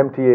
MTA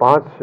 5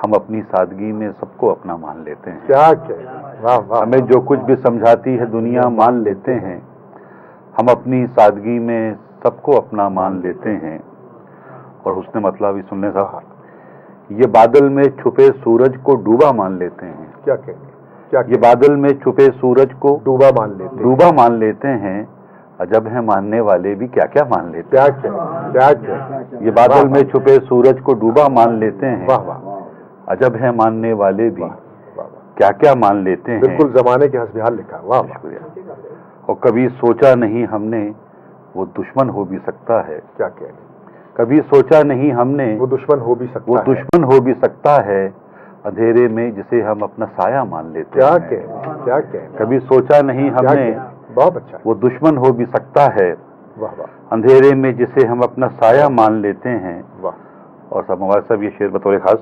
ہم اپنی سادگی میں سب کو اپنا مان لیتے ہیں. کیا کہ واہ واہ. ہمیں جو کچھ بھی سمجھاتی ہے دنیا مان لیتے ہیں. ہم اپنی سادگی میں سب کو اپنا مان لیتے ہیں. اور حسن مطلب بھی سننے صاحب, یہ بادل میں چھپے سورج کو ڈوبا مان لیتے ہیں. کیا کہیں کیا یہ بادل میں چھپے سورج کو ڈوبا مان لیتے ہیں. ڈوبا مان لیتے ہیں. عجب ہے ماننے والے بھی کیا کیا مان لیتے کیا کہیں کیا کہیں. یہ بادل میں چھپے سورج کو ڈوبا مان لیتے ہیں. واہ واہ. عجب ہے ماننے والے بھی واہ واہ. کیا کیا مان لیتے ہیں. بالکل زمانے کے حسب حال لکھا. واہ واہ. شکریہ. اور کبھی سوچا نہیں ہم نے وہ دشمن ہو بھی سکتا ہے. کیا کہیں. کبھی سوچا نہیں ہم نے وہ دشمن ہو بھی سکتا وہ ہے. دشمن ہو بھی سکتا ہے. اندھیرے میں جسے ہم اپنا سایہ مان لیتے کیا ہیں. کہیں کیا کہیں. کبھی سوچا نہیں ہم کیا نے کہیں. بہت اچھا. وہ دشمن ہو بھی سکتا ہے. واہ واہ. اندھیرے میں جسے ہم اپنا سایہ مان لیتے ہیں. واہ. اور صاحب مبارک صاحب یہ شعر بطور خاص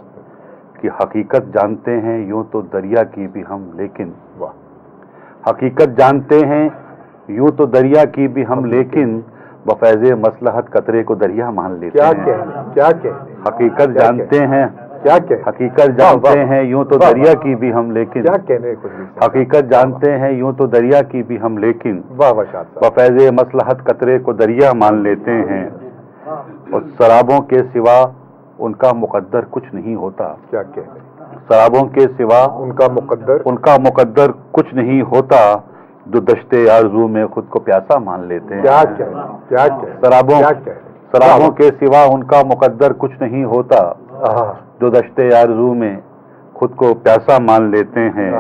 کہ حقیقت جانتے ہیں یوں تو دریا کی بھی ہم لیکن. واہ. حقیقت جانتے ہیں یوں تو دریا کی بھی ہم لیکن بفیض مصلحت قطرے کو دریا مان لیتے کیا ہیں. کہیں کیا کہیں. حقیقت جانتے ہیں کیا کہیں. حقیقت جانتے ہیں یوں تو دریا کی بھی ہم لیکن. کیا کہنے کچھ بھی. حقیقت جانتے ہیں یوں تو دریا کی بھی ہم لیکن واہ واہ شاد صاحب. بفیض مصلحت قطرے کو دریا مان لیتے ہیں. اور شرابوں کے سوا ان کا مقدر کچھ نہیں ہوتا. کیا کہنے. شرابوں کے سوا ان کا مقدر کچھ نہیں ہوتا. جو دشتے آرزو میں خود کو پیاسا مان لیتے ہیں. کیا کہنے. کیا کہنے. شرابوں کے سوا ان کا مقدر کچھ نہیں ہوتا. جو دشتے آرزو میں خود کو پیاسا مان لیتے ہیں.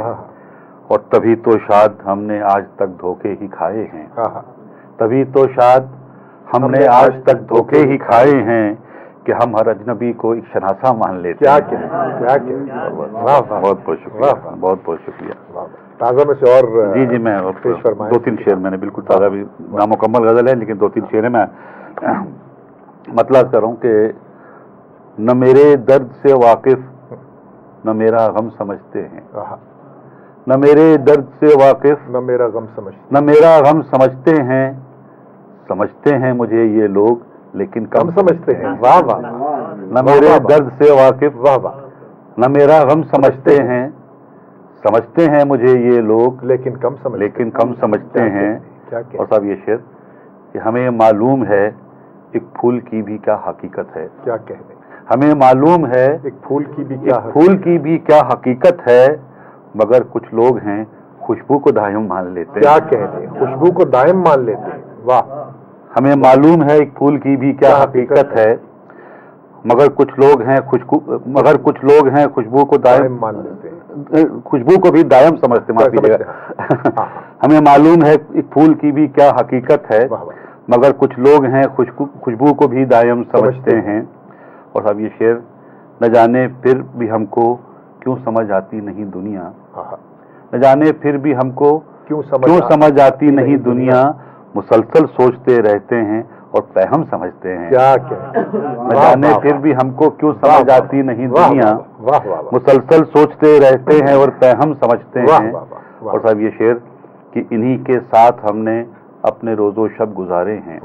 اور تبھی تو شاید ہم نے آج تک دھوکے ہی کھائے ہیں. تبھی تو شاید ہم نے آج تک دھوکے ہی کھائے ہیں کہ ہم ہر اجنبی کو ایک شناسا مان لیتے ہیں. کیا کہنے. بہت بہت شکریہ. بہت بہت شکریہ. تازہ میں سے اور جی میں دو تین شعر میں نے بالکل تازہ بھی نامکمل غزل ہے لیکن دو تین شعر ہیں. میں مطلب کر رہا ہوں کہ نہ میرے درد سے واقف نہ میرا غم سمجھتے ہیں. نہ میرے درد سے واقف نہ میرا غم سمجھتے ہیں. سمجھتے ہیں مجھے یہ لوگ لیکن کم سمجھتے ہیں. واہ واہ. نہ میرے درد سے واقف واہ واہ. نہ میرا غم سمجھتے ہیں. سمجھتے ہیں مجھے یہ لوگ لیکن کم سمجھتے ہیں. اور اور صاحب یہ شعر کہ ہمیں معلوم ہے ایک پھول کی بھی کیا حقیقت ہے. کیا کہنے. ہمیں معلوم ہے ایک پھول کی بھی کیا حقیقت ہے مگر کچھ لوگ ہیں خوشبو کو دائم مان لیتے ہیں. کیا کہنے. خوشبو کو دائم مان لیتے ہیں. واہ. ہمیں معلوم ہے ایک پھول کی بھی کیا حقیقت ہے مگر کچھ لوگ ہیں خوشبو کو دائم مان لیتے ہیں. خوشبو کو بھی دائم سمجھتے ہیں. ہمیں معلوم ہے ایک پھول کی بھی کیا حقیقت ہے مگر کچھ لوگ ہیں خوشبو کو بھی دائم سمجھتے ہیں. اور صاحب یہ شعر نہ جانے پھر بھی ہم کو کیوں سمجھ آتی نہیں دنیا. نہ جانے پھر بھی ہم کو کیوں سمجھ آتی نہیں دنیا. مسلسل سوچتے رہتے ہیں اور فہم سمجھتے ہیں. نہ جانے پھر بھی ہم کو کیوں سمجھ آتی نہیں دنیا. مسلسل سوچتے رہتے ہیں اور فہم سمجھتے ہیں. اور صاحب یہ شعر کہ انہی کے ساتھ ہم نے اپنے روز و شب گزارے ہیں.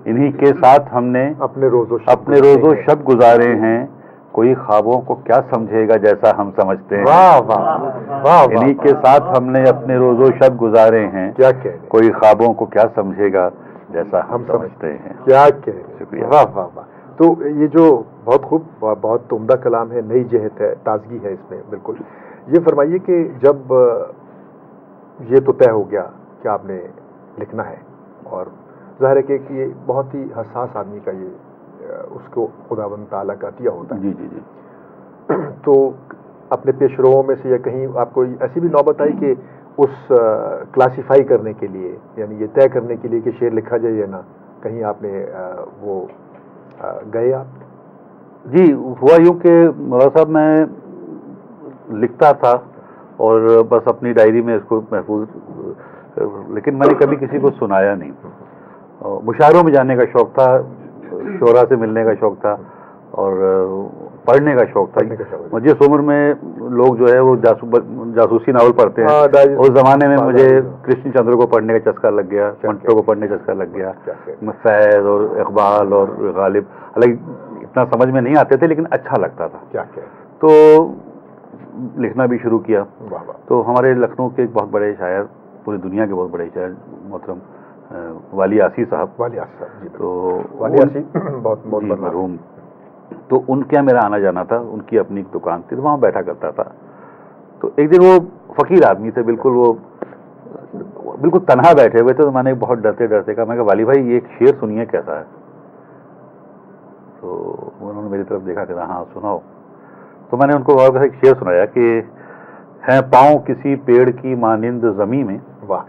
انہی کے ساتھ ہم نے اپنے روز و شب گزارے ہیں. کوئی خوابوں کو کیا سمجھے گا جیسا ہم سمجھتے ہیں. انہی کے ساتھ ہم نے اپنے روز و شب گزارے ہیں. کوئی خوابوں کو کیا سمجھے گا جیسا ہم سمجھتے ہیں. کیا شکریہ. واہ واہ واہ. تو یہ جو بہت خوب بہت عمدہ کلام ہے, نئی جہت ہے, تازگی ہے اس میں. بالکل یہ فرمائیے کہ جب یہ تو طے ہو گیا کہ آپ نے لکھنا ہے اور ظاہر ہے کہ یہ بہت ہی حساس آدمی کا یہ اس کو خداوند تعالیٰ کا عطیہ ہوتا ہے. جی. تو اپنے پیش روؤں میں سے یا کہیں آپ کو ایسی بھی نوبت آئی کہ اس کلاسیفائی کرنے کے لیے یعنی یہ طے کرنے کے لیے کہ شعر لکھا جائے یا نہ, کہیں آپ نے وہ گئے آپ؟ جی ہوا یوں کہ مولانا صاحب میں لکھتا تھا اور بس اپنی ڈائری میں اس کو محفوظ, لیکن میں نے کبھی کسی کو سنایا نہیں. مشاعروں میں جانے کا شوق تھا, شعراء سے ملنے کا شوق تھا اور پڑھنے کا شوق تھا. مجھے اس عمر میں لوگ جو ہے وہ جاسوسی ناول پڑھتے ہیں. اس زمانے میں مجھے کرشن چندر کو پڑھنے کا چسکا لگ گیا, منٹو کو پڑھنے کا چسکا لگ گیا, فیض اور اقبال اور غالب. حالانکہ اتنا سمجھ میں نہیں آتے تھے لیکن اچھا لگتا تھا. تو لکھنا بھی شروع کیا. تو ہمارے لکھنؤ کے ایک بہت بڑے شاعر, پوری دنیا کے بہت بڑے شاعر محترم والی عاصی صاحب, تو والی عاصی بہت مرحوم, تو ان کے میرا آنا جانا تھا. ان کی اپنی ایک دکان تھی, تو وہاں بیٹھا کرتا تھا. تو ایک دن وہ فقیر آدمی تھے, بالکل تنہا بیٹھے ہوئے تھے. تو میں نے بہت ڈرتے ڈرتے کہا, میں کہا والی بھائی یہ ایک شعر سنیے کیسا ہے. تو انہوں نے میری طرف دیکھا کہ ہاں سناؤ. تو میں نے ان کو ایک شعر سنایا کہ ہیں پاؤں کسی پیڑ کی مانند زمین میں, واہ,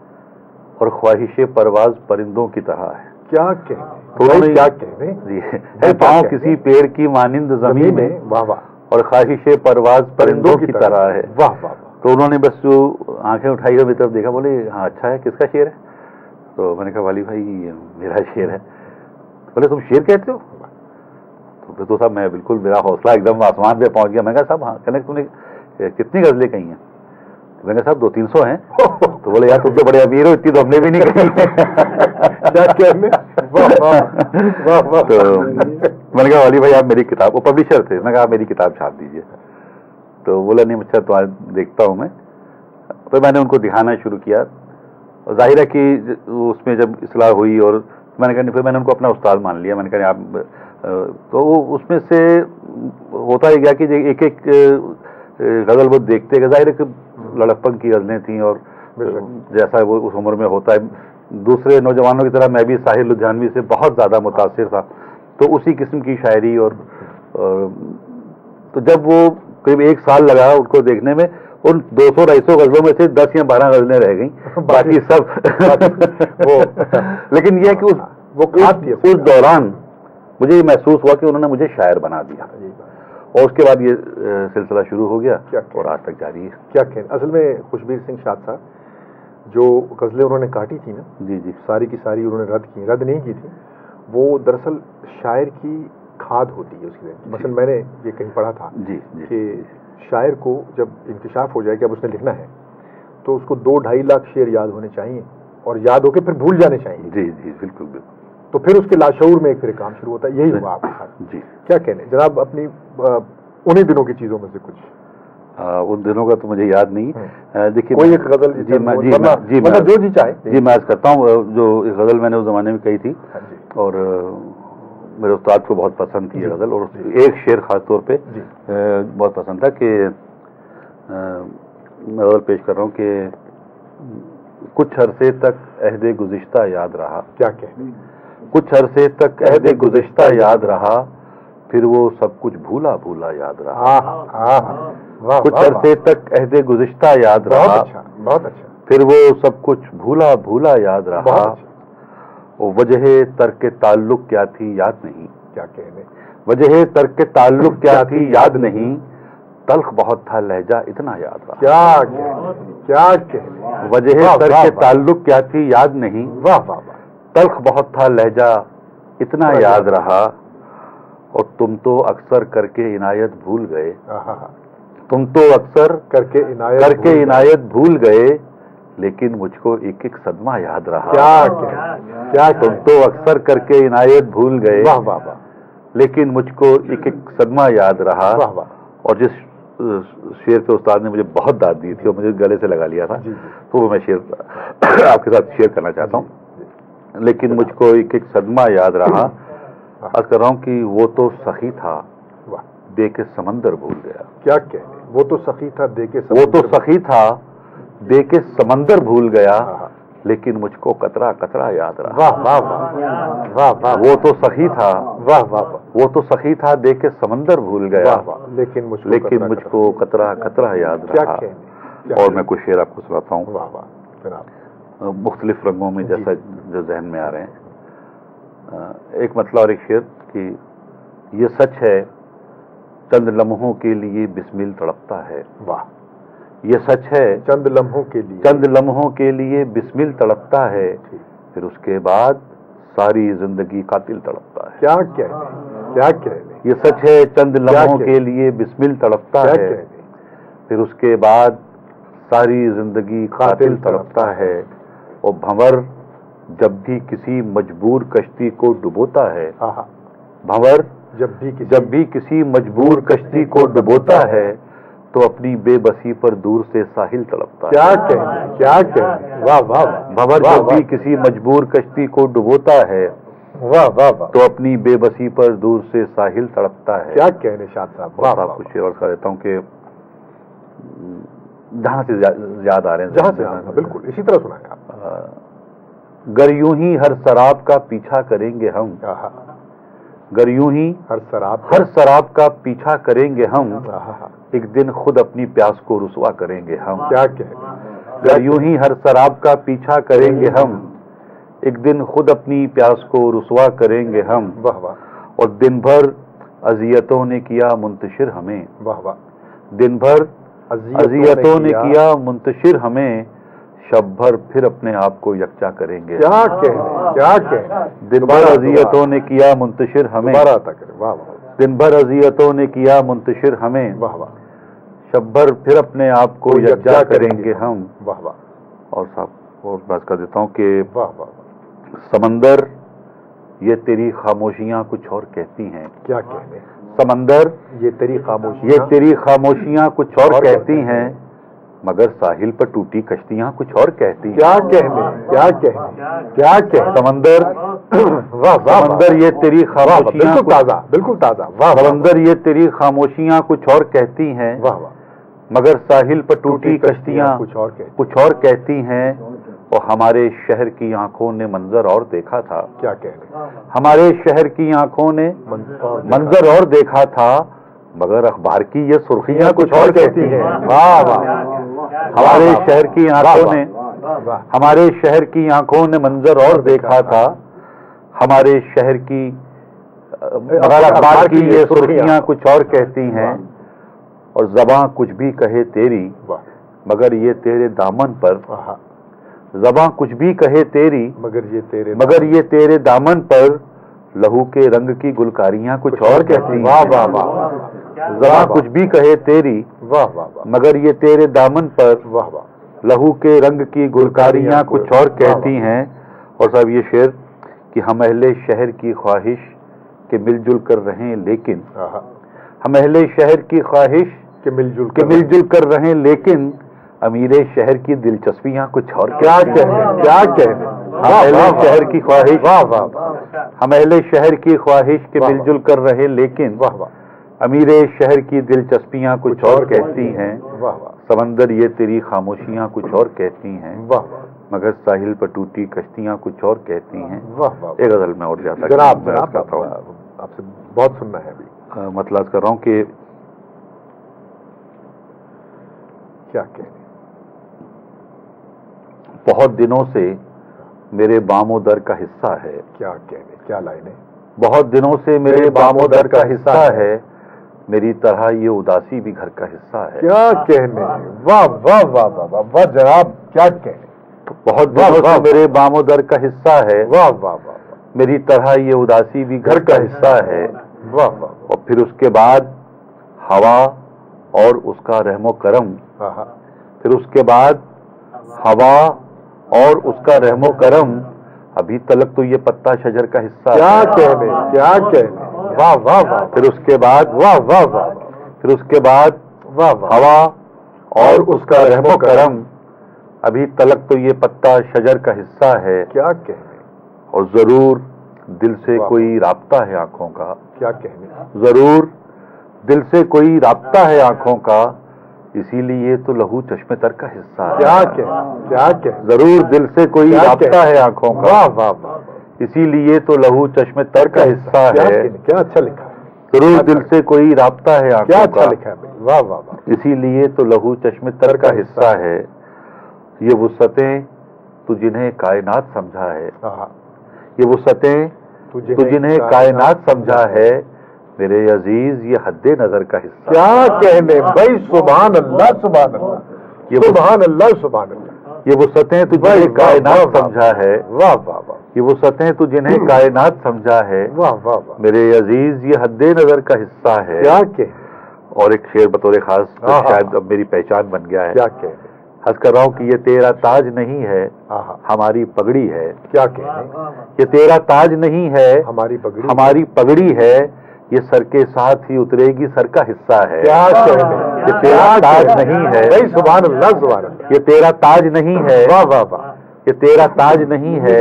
اور خواہش پرواز پرندوں کی طرح ہے. کیا کہنے جی, ہے پاؤں کسی پیڑ کی مانند زمین میں, واہ واہ, اور خواہش پرواز پرندوں کی طرح ہے. واہ واہ. تو انہوں نے بس جو آنکھیں اٹھائی اور میری طرف دیکھا, بولے ہاں اچھا ہے, کس کا شعر ہے؟ تو میں نے کہا والی بھائی یہ میرا شعر ہے. بولے تم شعر کہتے ہو؟ تو صاحب میں بالکل, میرا حوصلہ ایک دم آسمان پہ پہنچ گیا. میں کہا صاحب ہاں, کہنے تم نے کتنی غزلیں کہی ہیں؟ تو میں نے کہا صاحب 200-300 ہیں. تو بولے یار تم تو بڑے امیر ہو, اتنی تو ہم نے بھی نہیں کہی. تو میں نے کہا والی بھائی آپ میری کتاب, وہ پبلشر تھے, میں نے کہا آپ میری کتاب چھاپ دیجیے. تو بولا نہیں اچھا تو دیکھتا ہوں میں. پھر میں نے ان کو دکھانا شروع کیا. ظاہر ہے کہ اس میں جب اصلاح ہوئی, اور میں نے کہا پھر میں نے ان کو اپنا استاد مان لیا. میں نے کہا آپ, تو اس میں سے ہوتا ہی گیا کہ ایک ایک غزل وہ دیکھتے گئے. ظاہر ہے کہ لڑکپن کی غزلیں تھیں, اور جیسا وہ اس عمر میں ہوتا ہے, دوسرے نوجوانوں کی طرح میں بھی ساحر لدھیانوی سے بہت زیادہ متاثر تھا. تو اسی قسم کی شاعری, اور تو جب وہ قریب 1 سال لگا ان کو دیکھنے میں, ان 200-250 غزلوں میں سے 10 یا 12 غزلیں رہ گئیں, باقی سب وہ. لیکن یہ ہے کہ اس دوران مجھے یہ محسوس ہوا کہ انہوں نے مجھے شاعر بنا دیا, اور اس کے بعد یہ سلسلہ شروع ہو گیا اور آج تک جاری ہے. کیا کہیں, اصل میں خوشبیر سنگھ شاد صاحب جو غزلیں انہوں نے کاٹی تھی نا, جی جی, ساری کی ساری انہوں نے رد نہیں کی تھی. وہ دراصل شاعر کی کھاد ہوتی ہے اس کی. مثلا میں نے یہ کہیں پڑھا تھا کہ شاعر کو جب انکشاف ہو جائے کہ اب اس نے لکھنا ہے, تو اس کو 2-2.5 لاکھ شعر یاد ہونے چاہیے, اور یاد ہو کے پھر بھول جانے چاہیے. جی جی, بالکل بالکل. تو پھر اس کے لاشعور میں ایک پھر کام شروع ہوتا ہے. یہی ہوا آپ کے ساتھ. جی, کیا کہنے جناب, اپنی انہی دنوں کی چیزوں میں سے کچھ. ان دنوں کا تو مجھے یاد نہیں. دیکھیے کوئی ایک غزل جو جی چاہے. جی میں عرض کرتا ہوں, جو ایک غزل میں نے اس زمانے میں کہی تھی, اور میرے استاد کو بہت پسند تھی یہ غزل, اور ایک شعر خاص طور پہ بہت پسند تھا کہ میں غزل پیش کر رہا ہوں کہ کچھ عرصے تک عہد گزشتہ یاد رہا. کیا کہنے, کچھ عرصے تک عہد گزشتہ یاد رہا, پھر وہ سب کچھ بھولا بھولا یاد رہا. کچھ عرصے تک عہد گزشتہ یاد رہا, بہت اچھا, پھر وہ سب کچھ بھولا بھولا یاد رہا. وجہ ترک تعلق کیا تھی یاد نہیں. کیا کہنے, وجہ ترک تعلق کیا تھی یاد نہیں, تلخ بہت تھا لہجہ اتنا یاد رہا. کیا کہنے, وجہ ترک تعلق کیا تھی یاد نہیں, تلخ بہت تھا لہجہ اتنا یاد رہا. اور تم تو اکثر کر کے عنایت بھول گئے, تم تو اکثر کر کے عنایت بھول گئے, لیکن مجھ کو ایک ایک صدمہ یاد رہا. تم تو اکثر کر کے عنایت بھول گئے, لیکن مجھ کو ایک ایک صدمہ یاد رہا. اور جس شعر پہ استاد نے مجھے بہت داد دی تھی اور مجھے گلے سے لگا لیا تھا, تو وہ میں شعر آپ کے ساتھ شیئر کرنا چاہتا ہوں. لیکن مجھ کو ایک ایک صدمہ یاد رہا. عرض کر رہا ہوں کہ وہ تو سخی تھا دے کے سمندر بھول گیا. کیا کہنے, وہ تو سخی تھا دے کے, وہ تو سخی تھا دے کے سمندر بھول گیا, لیکن مجھ کو قطرہ قطرہ یاد رہا. وہ تو سخی تھا, وہ تو سخی تھا دے کے سمندر بھول گیا, لیکن مجھ کو قطرہ قطرہ یاد رہا. اور میں کچھ شعر آپ کو سناتا ہوں مختلف رنگوں میں, جیسا جو ذہن میں آ رہے ہیں. ایک مطلب اور ایک شعر کہ یہ سچ ہے چند لمحوں کے لیے بسمل تڑپتا ہے. واہ, یہ سچ ہے چند لمحوں کے لیے بسمل تڑپتا ہے, پھر اس کے بعد ساری زندگی قاتل تڑپتا ہے. کیا کہنے, یہ سچ ہے چند لمحوں کے لیے بسمل تڑپتا ہے, پھر اس کے بعد ساری زندگی قاتل تڑپتا ہے. اور بھنور جب بھی کسی مجبور کشتی کو ڈبوتا ہے, بھنور جب بھی کسی مجبور کشتی کو ڈبوتا ہے تو اپنی بے بسی پر دور سے ساحل تڑپتا ہے. کیا کہنے واہ واہ بھنور جب بھی کسی مجبور کشتی کو ڈبوتا ہے واہ واہ واہ تو اپنی بے بسی پر دور سے ساحل تڑپتا ہے. کیا کہنے شاد صاحب. واہ واہ. کچھ اور کہہ دیتا ہوں کہ جہاں سے یاد آ رہے ہیں, جہاں سے بالکل اسی طرح سنائیں آپ. گر یوں ہی ہر سراب کا پیچھا کریں گے ہم, گر یوں ہی ہر سراب کا پیچھا کریں گے ہم, ایک دن خود اپنی پیاس کو رسوا کریں گے ہم. کیا کہنے. گر یوں ہی ہر سراب کا پیچھا کریں گے ہم, ایک دن خود اپنی پیاس کو رسوا کریں گے ہم. واہ واہ. اور دن بھر اذیتوں نے کیا منتشر ہمیں, واہ واہ. دن بھر اذیتوں نے کیا منتشر ہمیں, شب بھر پھر اپنے آپ کو یکجا کریں گے. کیا کہنے. دن بھر اذیتوں نے کیا منتشر ہمیں, واہ واہ. دن بھر اذیتوں نے کیا منتشر ہمیں, واہ واہ. شب بھر پھر اپنے آپ کو یکجا کریں گے ہم. واہ واہ. اور صاحب اور بات کر دیتا ہوں کہ واہ واہ. سمندر یہ تیری خاموشیاں کچھ اور کہتی ہیں. کیا کہنے. سمندر یہ تیری خاموشیاں کچھ اور کہتی ہیں, مگر ساحل پر ٹوٹی کشتیاں کچھ اور کہتی ہیں. کیا کہنے. سمندر سمندر یہ تیری خاموشیاں بالکل تازہ. سمندر یہ تیری خاموشیاں کچھ اور کہتی ہیں, واہ واہ. مگر ساحل پر ٹوٹی کشتیاں کچھ اور کہتی ہیں. اور ہمارے شہر کی آنکھوں نے منظر اور دیکھا تھا. کیا کہنے. ہمارے شہر کی آنکھوں نے منظر اور دیکھا تھا, مگر اخبار کی یہ سرخیاں کچھ اور کہتی ہیں. واہ واہ. ہمارے شہر کی آنکھوں نے ہمارے شہر کی آنکھوں نے منظر اور دیکھا تھا, ہمارے شہر کی مگر اخبار کی یہ سرخیاں کچھ اور کہتی ہیں. اور زباں کچھ بھی کہے تیری, مگر یہ تیرے دامن پر, زباں کچھ بھی کہے تیری, مگر یہ تیرے دامن پر لہو کے رنگ کی گلکاریاں کچھ اور کہتی ہیں. واہ واہ واہ. زباں کچھ بھی کہے تیری, واہ واہ. مگر یہ تیرے دامن پر واہ واہ. لہو کے رنگ کی گلکاریاں کچھ اور کہتی ہیں. اور صاحب یہ شعر کہ ہم اہل شہر کی خواہش کہ مل جل کر رہیں, لیکن ہم اہل شہر کی خواہش کہ مل جل کر رہیں, لیکن امیر شہر کی دلچسپیاں کچھ اور. کیا کہنے. ہم اہل شہر کی خواہش واہ واہ. ہم اہل شہر کی خواہش کہ مل جل کر رہے, لیکن واہ واہ. امیر شہر کی دلچسپیاں کچھ اور کہتی ہیں. واہ واہ. سمندر یہ تیری خاموشیاں کچھ اور کہتی ہیں, واہ واہ. مگر ساحل پر ٹوٹی کشتیاں کچھ اور کہتی ہیں. واہ واہ. ایک غزل میں اور جاتا جناب آپ سے بہت سننا ہے ابھی. مطلب کر رہا ہوں کہ کیا کہنے. بہت دنوں سے میرے بام و در کا حصہ ہے. کیا کہنے. کیا لائنیں. بہت دنوں سے میرے بام و در کا حصہ ہے, میری طرح یہ اداسی بھی گھر کا حصہ ہے. کیا کہنے. واہ واہ واہ واہ واہ جناب. کیا کہنے. بہت دنوں سے میرے بام و در کا حصہ ہے, واہ واہ واہ. میری طرح یہ اداسی بھی گھر کا حصہ ہے. واہ واہ. اور پھر اس کے بعد ہوا اور اس کا رحم و کرم, پھر اس کے بعد ہوا اور اس کا رحم و کرم, ابھی تلک تو یہ پتا شجر کا حصہ ہے. کیا کہنے. کیا کہنے. واہ واہ واہ. پھر اس کے بعد واہ واہ واہ. پھر اس کے بعد واہ واہ. ہوا اور اس کا رحم و کرم, ابھی تلک تو یہ پتا شجر کا حصہ ہے. کیا کہنے. اور ضرور دل سے کوئی رابطہ ہے آنکھوں کا. کیا کہنے. ضرور دل سے کوئی رابطہ ہے آنکھوں کا, اسی لیے تو لہو چشمے تر کا حصہ ہے. کیا کہنے. کیا کہنے. ضرور دل سے کوئی رابطہ ہے آنکھوں کا, واہ واہ واہ. اسی لیے تو لہو چشمے تر کا حصہ ہے. کیا اچھا لکھا ہے. ضرور دل سے کوئی رابطہ ہے کیا آنکھوں اچھا کا, لکھا ہے. واہ واہ واہ. اسی لیے تو لہو چشمے تر کا حصہ ہے. یہ وسعتیں تو جنہیں کائنات سمجھا ہے, یہ وسعتیں تو جنہیں کائنات سمجھا ہے, میرے عزیز یہ حد نظر کا حصہ. کیا کہنے بھائی. سبحان اللہ سبحان اللہ. سبحان اللہ سبحان اللہ. یہ وسعتیں تو جنہیں کائنات سمجھا ہے, واہ واہ واہ. یہ وسعتیں تو جنہیں کائنات سمجھا ہے, واہ واہ واہ. میرے عزیز یہ حد نظر کا حصہ ہے. کیا کہنے. اور ایک شعر بطور خاص شاید اب میری پہچان بن گیا ہے. کیا کہنے. حرض کر رہا ہوں کہ یہ تیرا تاج نہیں ہے, ہماری پگڑی ہے. کیا کہنے. یہ تیرا تاج نہیں ہے, ہماری پگڑی. ہماری پگڑی ہے. یہ سر کے ساتھ ہی اترے گی، سر کا حصہ ہے. کیا یہ تیرا تاج نہیں ہے. سبحان اللہ سبحان اللہ. یہ تیرا تاج نہیں ہے. واہ واہ واہ. یہ تیرا تاج نہیں ہے،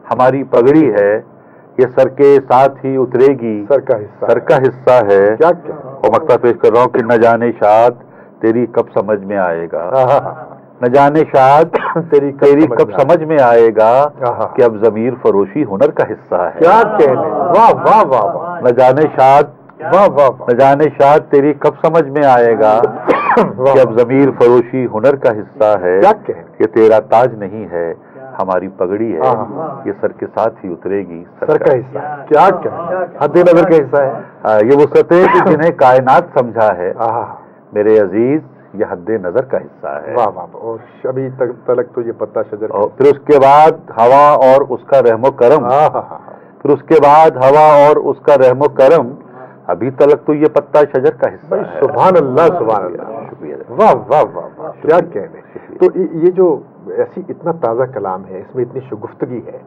ہماری پگڑی ہے. یہ سر کے ساتھ ہی اترے گی، سر کا حصہ، سر کا حصہ ہے. کیا کیا. اور مقطع پیش کر رہا ہوں کہ نہ جانے شاد تیری کب سمجھ میں آئے گا، نہ جانے شاد تیری کب سمجھ میں آئے گا کہ اب ضمیر فروشی ہنر کا حصہ ہے. کیا کہنے. واہ واہ واہ واہ. نہ جانے شاد، واہ واہ. نہ جانے شاد تیری کب سمجھ میں آئے گا کہ اب ضمیر فروشی ہنر کا حصہ ہے. کیا کہنے. یہ تیرا تاج نہیں ہے، ہماری پگڑی ہے. یہ سر کے ساتھ ہی اترے گی، سر کا حصہ. کیا کیا. حد نظر کا حصہ ہے. یہ وسعتیں کہ جنہیں کائنات سمجھا ہے میرے عزیز، یہ حد نظر کا حصہ ہے. واہ واہ. اور ابھی تلک تو یہ پتا شجر. اور پھر اس کے بعد ہوا اور اس کا رحم و کرم. پھر اس کے بعد ہوا اور اس کا رحم و کرم، ابھی تلک تو یہ پتا شجر کا حصہ ہے. سبحان اللہ سبحان اللہ. شکریہ. واہ واہ واہ. کیا کہنے. تو یہ جو ایسی اتنا تازہ کلام ہے، اس میں اتنی شگفتگی ہے.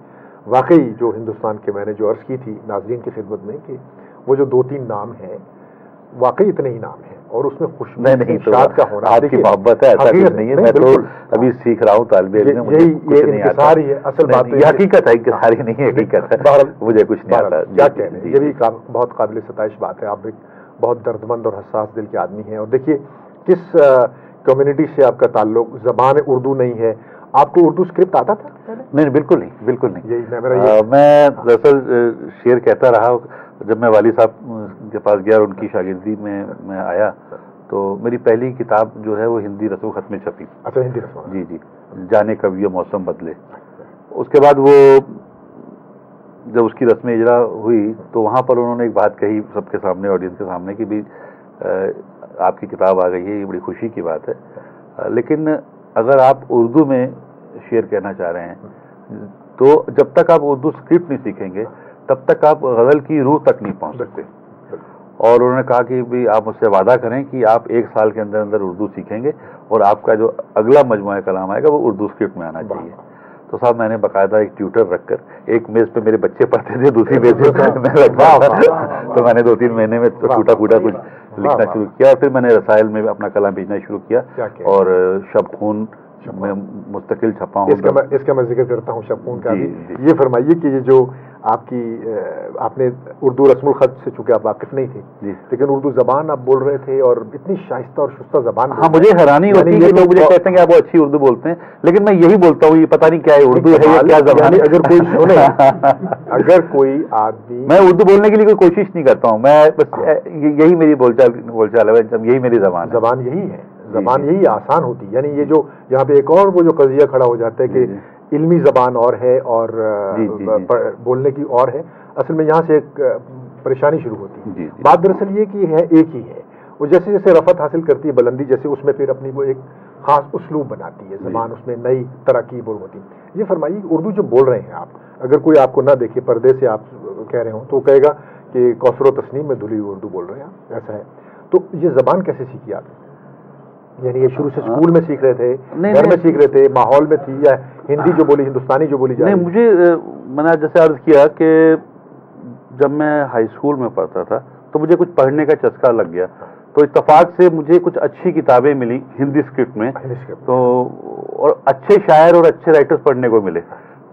واقعی جو ہندوستان کے میں نے جو عرض کی تھی ناظرین کی خدمت میں کہ وہ جو 2-3 نام ہیں، واقعی اتنے ہی نام ہیں، اور اس میں خوشبو ارشاد کا ہونا. آپ کی محبت ہے، ایسا کچھ نہیں ہے. میں تو ابھی سیکھ رہا ہوں، طالب علم. یہ انکسار ہی ہے اصل بات. یہ حقیقت ہے، انکسار ہی نہیں ہے، حقیقت ہے. مجھے کچھ نہیں آتا. کیا کہنے. یہ بھی بہت قابل ستائش بات ہے. آپ ایک بہت دردمند اور حساس دل کے آدمی ہیں. اور دیکھیے کس کمیونٹی سے آپ کا تعلق. زبان اردو نہیں ہے. آپ کو اردو اسکرپٹ آتا تھا؟ نہیں، بالکل نہیں، بالکل نہیں. یہی میں دراصل شعر کہتا رہا. جب میں والد صاحب کے پاس گیا اور ان کی شاگردی میں آیا تو میری پہلی کتاب جو ہے وہ ہندی رسم الخط میں چھپی. اچھا، ہندی رسم. جی جی. جانے کب یہ موسم بدلے. اس کے بعد وہ جب اس کی رسم اجرا ہوئی تو وہاں پر انہوں نے ایک بات کہی سب کے سامنے، آڈینس کے سامنے، کہ بھی آپ کی کتاب آ گئی ہے، یہ بڑی خوشی کی بات ہے، لیکن اگر آپ اردو میں شعر کہنا چاہ رہے ہیں تو جب تک آپ اردو اسکرپٹ نہیں سیکھیں گے تب تک آپ غزل کی روح تک نہیں پہنچ سکتے. اور انہوں نے کہا کہ بھی آپ مجھ سے وعدہ کریں کہ آپ 1 سال کے اندر اندر اردو سیکھیں گے اور آپ کا جو اگلا مجموعہ کلام آئے گا وہ اردو اسکرپٹ میں آنا چاہیے. تو صاحب میں نے باقاعدہ ایک ٹیوٹر رکھ کر، ایک میز پہ میرے بچے پڑھتے تھے، دوسری میز پہ میں رکھا تھا. تو میں نے 2-3 مہینے میں ٹوٹا پھوٹا کچھ لکھنا شروع کیا. اور پھر میں نے رسائل میں اپنا کلام بھیجنا شروع کیا اور شب خون میں مستقل چھپا ہوں. اس کا میں ذکر کرتا ہوں شب خون کا بھی. یہ فرمائیے کہ یہ جو آپ نے اردو رسم الخط سے چونکہ آپ واقف نہیں تھے، لیکن اردو زبان آپ بول رہے تھے اور اتنی شائستہ اور شستہ زبان. ہاں، مجھے حیرانی ہوتی ہے کہ لوگ مجھے کہتے ہیں کہ آپ وہ اچھی اردو بولتے ہیں، لیکن میں یہی بولتا ہوں یہ پتہ نہیں کیا ہے اردو ہے یا کیا زبان ہے. اگر کوئی سنے، اگر کوئی آدمی، میں اردو بولنے کے لیے کوئی کوشش نہیں کرتا ہوں. میں بس یہی میری بول چال ہے، یہی میری زبان ہے. زبان یہی ہے. زبان یہی آسان ہوتی ہے. یعنی یہ جو یہاں پہ ایک اور وہ جو قضیہ کھڑا ہو جاتا ہے کہ علمی زبان اور ہے اور بولنے کی اور ہے. اصل میں یہاں سے ایک پریشانی شروع ہوتی ہے. بات دراصل یہ کہ ہے ایک ہی ہے. وہ جیسے جیسے رفعت حاصل کرتی ہے، بلندی، جیسے اس میں پھر اپنی وہ ایک خاص اسلوب بناتی ہے زبان، اس میں نئی ترکیب ہوتی ہے. یہ فرمائیے اردو جو بول رہے ہیں آپ، اگر کوئی آپ کو نہ دیکھے، پردے سے آپ کہہ رہے ہوں تو کہے گا کہ کوثر و تسنیم میں دھلی اردو بول رہے ہیں آپ. ایسا ہے. تو یہ زبان کیسے سیکھی آپ؟ یعنی یہ شروع سے اسکول میں سیکھ رہے تھے، گھر میں سیکھ رہے تھے، ماحول میں تھی، یا ہندی جو بولی، ہندوستانی جو بولی جائے؟ نہیں، مجھے میں نے جیسے عرض کیا کہ جب میں ہائی اسکول میں پڑھتا تھا تو مجھے کچھ پڑھنے کا چسکا لگ گیا. تو اتفاق سے مجھے کچھ اچھی کتابیں ملی ہندی اسکرپٹ میں، تو اور اچھے شاعر اور اچھے رائٹرز پڑھنے کو ملے.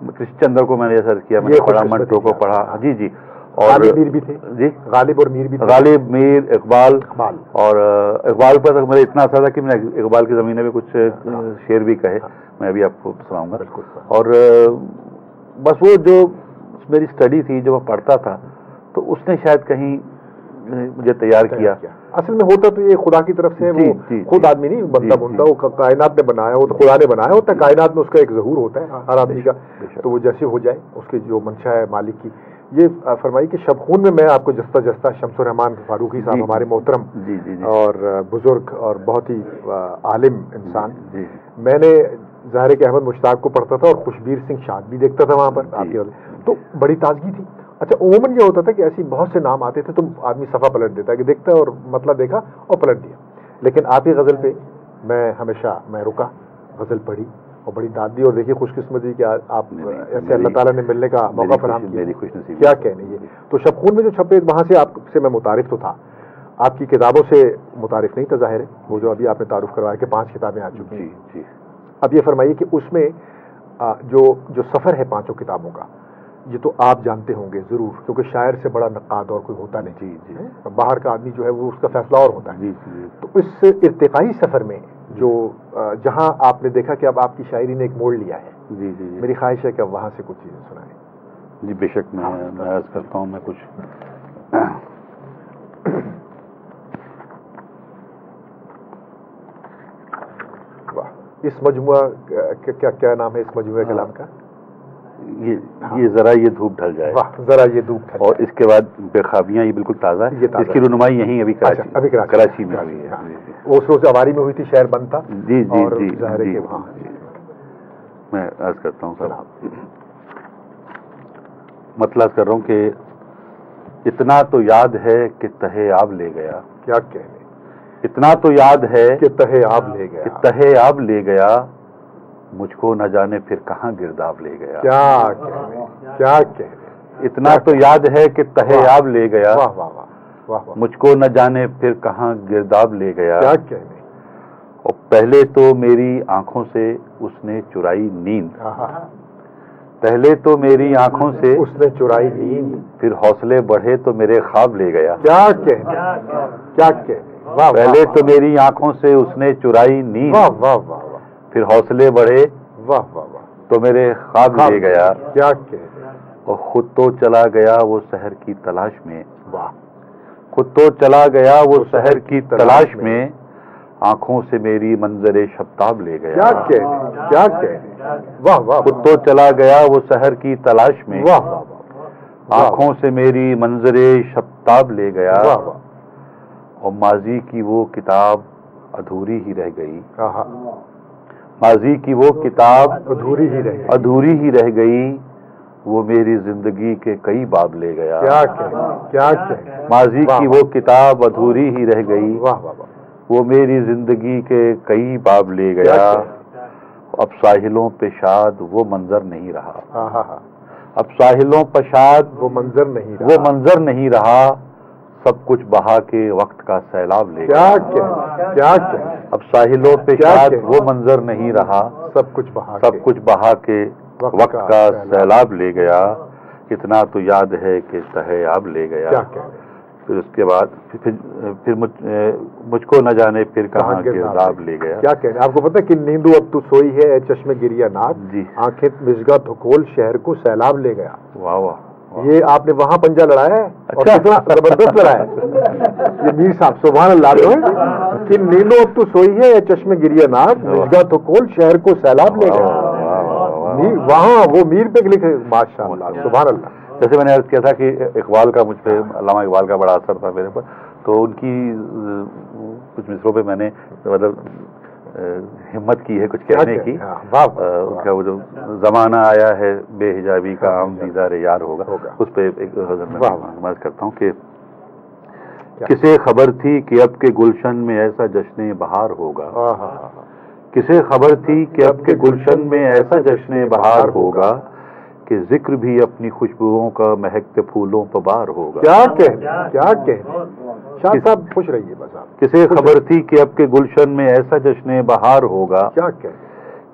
کرشن چندر کو میں نے جیسا کیا، میں نے پڑھا، منٹو کو پڑھا. جی جی. اور میر بھی تھے. جی، غالب اور میر بھی تھے. غالب، میر، اقبال. اور اقبال پر تک میرا اتنا اثر تھا کہ میں نے اقبال کی زمین میں کچھ شعر بھی کہے، میں ابھی آپ کو سناؤں گا. اور بس وہ جو میری اسٹڈی تھی، جو میں پڑھتا تھا، تو اس نے شاید کہیں مجھے تیار کیا. اصل میں ہوتا تو یہ خدا کی طرف سے، وہ خود آدمی نہیں بنتا بنتا، وہ کائنات نے بنایا ہو، تو خدا نے بنایا ہوتا ہے. کائنات میں اس کا ایک ظہور ہوتا ہے ہر آدمی کا، تو وہ جیسے ہو جائے اس کی جو منشا ہے مالک کی. یہ فرمائی کہ شب خون میں آپ کو جستا جستا شمس الرحمان فاروقی صاحب ہمارے محترم اور بزرگ اور بہت ہی عالم انسان، میں نے ظاہر کہ احمد مشتاق کو پڑھتا تھا اور خوشبیر سنگھ شاد بھی دیکھتا تھا وہاں پر آپ کے، تو بڑی تازگی تھی. اچھا، عموماً یہ ہوتا تھا کہ ایسی بہت سے نام آتے تھے تو آدمی صفحہ پلٹ دیتا ہے کہ دیکھتا ہے اور مطلب دیکھا اور پلٹ دیا. لیکن آپ کی غزل پہ میں ہمیشہ رکا، غزل پڑھی اور بڑی داد دی، اور دیکھیے خوش قسمتی کہ آپ ایسے اللہ تعالیٰ نے ملنے کا موقع فراہم کیا، میری خوش نصیبی کیا کہنے یہ. تو شب خون میں جو چھپے وہاں سے آپ سے میں متعارف تو تھا، آپ کی کتابوں سے متعارف نہیں تھا ظاہر ہے، وہ جو ابھی آپ نے تعارف کروایا کہ 5 کتابیں آ چکی ہیں. جی. اب یہ فرمائیے کہ اس میں جو سفر ہے 5 کتابوں کا، یہ تو آپ جانتے ہوں گے ضرور، کیونکہ شاعر سے بڑا نقاد اور کوئی ہوتا نہیں. جی. باہر کا آدمی جو ہے وہ اس کا فیصلہ اور ہوتا ہے. جی. تو اس ارتقائی سفر میں جو جہاں آپ نے دیکھا کہ اب آپ کی شاعری نے ایک موڑ لیا ہے، جی، میری خواہش ہے کہ اب وہاں سے کچھ چیزیں سنائیں. جی بے شک، میں عرض کرتا ہوں. میں کچھ اس مجموعہ کیا نام ہے اس مجموعہ کلام کا؟ یہ ذرا یہ دھوپ ڈھل جائے. ذرا یہ دھوپ ڈھل. اور اس کے بعد بے خوابیاں، یہ بالکل تازہ ہے. اس کی رونمائی یہیں ابھی کراچی میں ہوئی ہے. اس روز آواری میں ہوئی تھی، شہر بند تھا. جی. وہاں میں عرض کرتا ہوں صاحب، مطلب کر رہا ہوں کہ اتنا تو یاد ہے کہ تہے آب لے گیا. کیا کہنے، اتنا تو یاد ہے کہ تہے آب لے گیا، کہ تہے آب لے گیا، مجھ کو نہ جانے پھر کہاں گرداب لے گیا. کیا کہنے، اتنا تو یاد ہے کہ تہے آب لے گیا، مجھ کو نہ جانے پھر کہاں گرداب لے گیا. کیا کہنے. اور پہلے تو میری آنکھوں سے اس نے چرائی نیند، پہلے تو میری آنکھوں سے اس نے چرائی نیند، پھر حوصلے بڑھے تو میرے خواب لے گیا. کیا کہنے، کیا کہنے. پہلے تو میری آنکھوں سے اس نے چرائی نیند، پھر حوصلے بڑھے تو میرے خواب لے گیا. کیا کہنے. اور خود تو چلا گیا وہ سحر کی تلاش میں، خود تو چلا گیا وہ سحر کی تلاش میں، آنکھوں سے میری منظر شبتاب لے گیا. کیا کہنے، کیا کہنے. خود تو چلا گیا وہ سحر کی تلاش میں، آنکھوں سے میری منظر شبتاب لے گیا. اور ماضی کی وہ کتاب ادھوری ہی رہ گئی، ماضی کی وہ کتاب ادھوری ہی رہ گئی، وہ میری زندگی کے کئی باب لے گیا. کیا کہنے. ماضی کی وہ کتاب ادھوری ہی رہ گئی، وہ میری زندگی کے کئی باب لے گیا. اب ساحلوں پہ شاد وہ منظر نہیں رہا، اب ساحلوں پہ شاد وہ منظر نہیں رہا، سب کچھ بہا کے وقت کا سیلاب لے گیا. کیا کہنے. اب ساحلوں پہ شاد وہ منظر نہیں رہا، سب کچھ بہا کے وقت کا سیلاب لے گیا. اتنا تو یاد ہے کہ تہے آب لے گیا. پھر اس کے بعد پھر مجھ کو نہ جانے پھر کہاں گرداب لے گیا. کیا کہنے. آپ کو پتا کہ نیندو اب تو سوئی ہے اے چشمے گریا ناک، جی، آنکھیں مژگا تھکول شہر کو سیلاب لے گیا. واہ. یہ آپ نے وہاں پنجہ لڑایا ہے اور کتنا زبردست لڑایا ہے یہ میر صاحب. سبحان اللہ. کہ نیندو اب تو سوئی ہے اے چشمے گریا ناک، مژگا تھکول شہر کو سیلاب لے گیا. وہاں وہ میر پہ لکھے. ماشاء اللہ، سبحان اللہ. جیسے میں نے عرض کیا تھا کہ اقبال کا مجھ پہ، علامہ اقبال کا بڑا اثر تھا میرے پر، تو ان کی کچھ مصروں پہ میں نے مطلب ہمت کی ہے کچھ کہنے کی. ان کا وہ جو زمانہ آیا ہے بے حجابی کا عام دیدار یار ہوگا، اس پہ ایک غزل میں عرض کرتا ہوں کہ کسے خبر تھی کہ اب کے گلشن میں ایسا جشن بہار ہوگا، کسے خبر تھی کہ اب کے گلشن میں ایسا جشن بہار ہوگا، کہ ذکر بھی اپنی خوشبوؤں کا مہکتے پھولوں پر بار ہوگا. کیا کہنے. شاہ صاحب خوش رہیے بس. آپ کسے خبر تھی کہ اب کے گلشن میں ایسا جشن بہار ہوگا، کیا کہنے.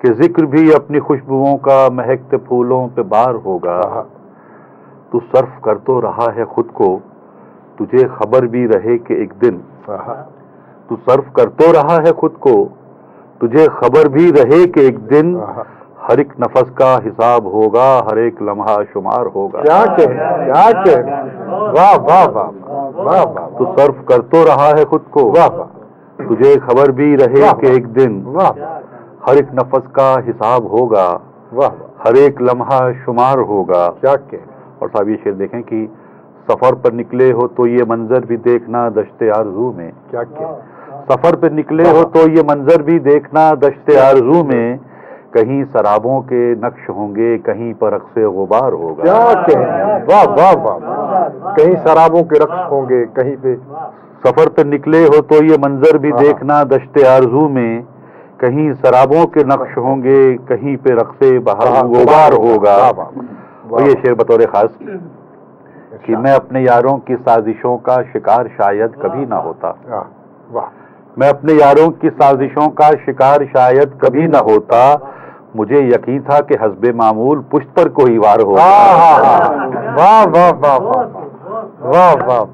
کہ ذکر بھی اپنی خوشبوؤں کا مہکتے پھولوں پہ بار ہوگا. تو صرف کر تو رہا ہے خود کو، تجھے خبر بھی رہے کہ ایک دن، تو صرف کر تو رہا ہے خود کو، تجھے خبر بھی رہے کہ ایک دن، ہر ایک نفس کا حساب ہوگا، ہر ایک لمحہ شمار ہوگا. کیا کہنے. واہ. تو صرف کر تو رہا ہے خود کو، تجھے خبر بھی رہے کہ ایک دن، ہر ایک نفس کا حساب ہوگا، ہر ایک لمحہ شمار ہوگا. کیا کہنے. اور صاحب یہ شعر دیکھیں کہ سفر پر نکلے ہو تو یہ منظر بھی دیکھنا دشت آرزو میں. کیا کہنے. سفر پر نکلے ہو تو یہ منظر بھی دیکھنا دشت آرزو میں، کہیں سرابوں کے نقش ہوں گے، کہیں پر رقص غبار ہوگا. کیا کہنے. واہ. کہیں سرابوں کے رقص ہوں گے، کہیں پہ. سفر پہ نکلے ہو تو یہ منظر بھی دیکھنا دشت آرزو میں، کہیں سرابوں کے نقش ہوں گے، کہیں پہ رقص بہار غبار ہوگا. اور یہ شعر بطور خاص کہ میں اپنے یاروں کی سازشوں کا شکار شاید کبھی نہ ہوتا. میں اپنے یاروں کی سازشوں کا شکار شاید کبھی نہ ہوتا. مجھے یقین تھا کہ حسب معمول پشت پر کوئی وار ہوگا. واہ واہ واہ واہ واہ واہ.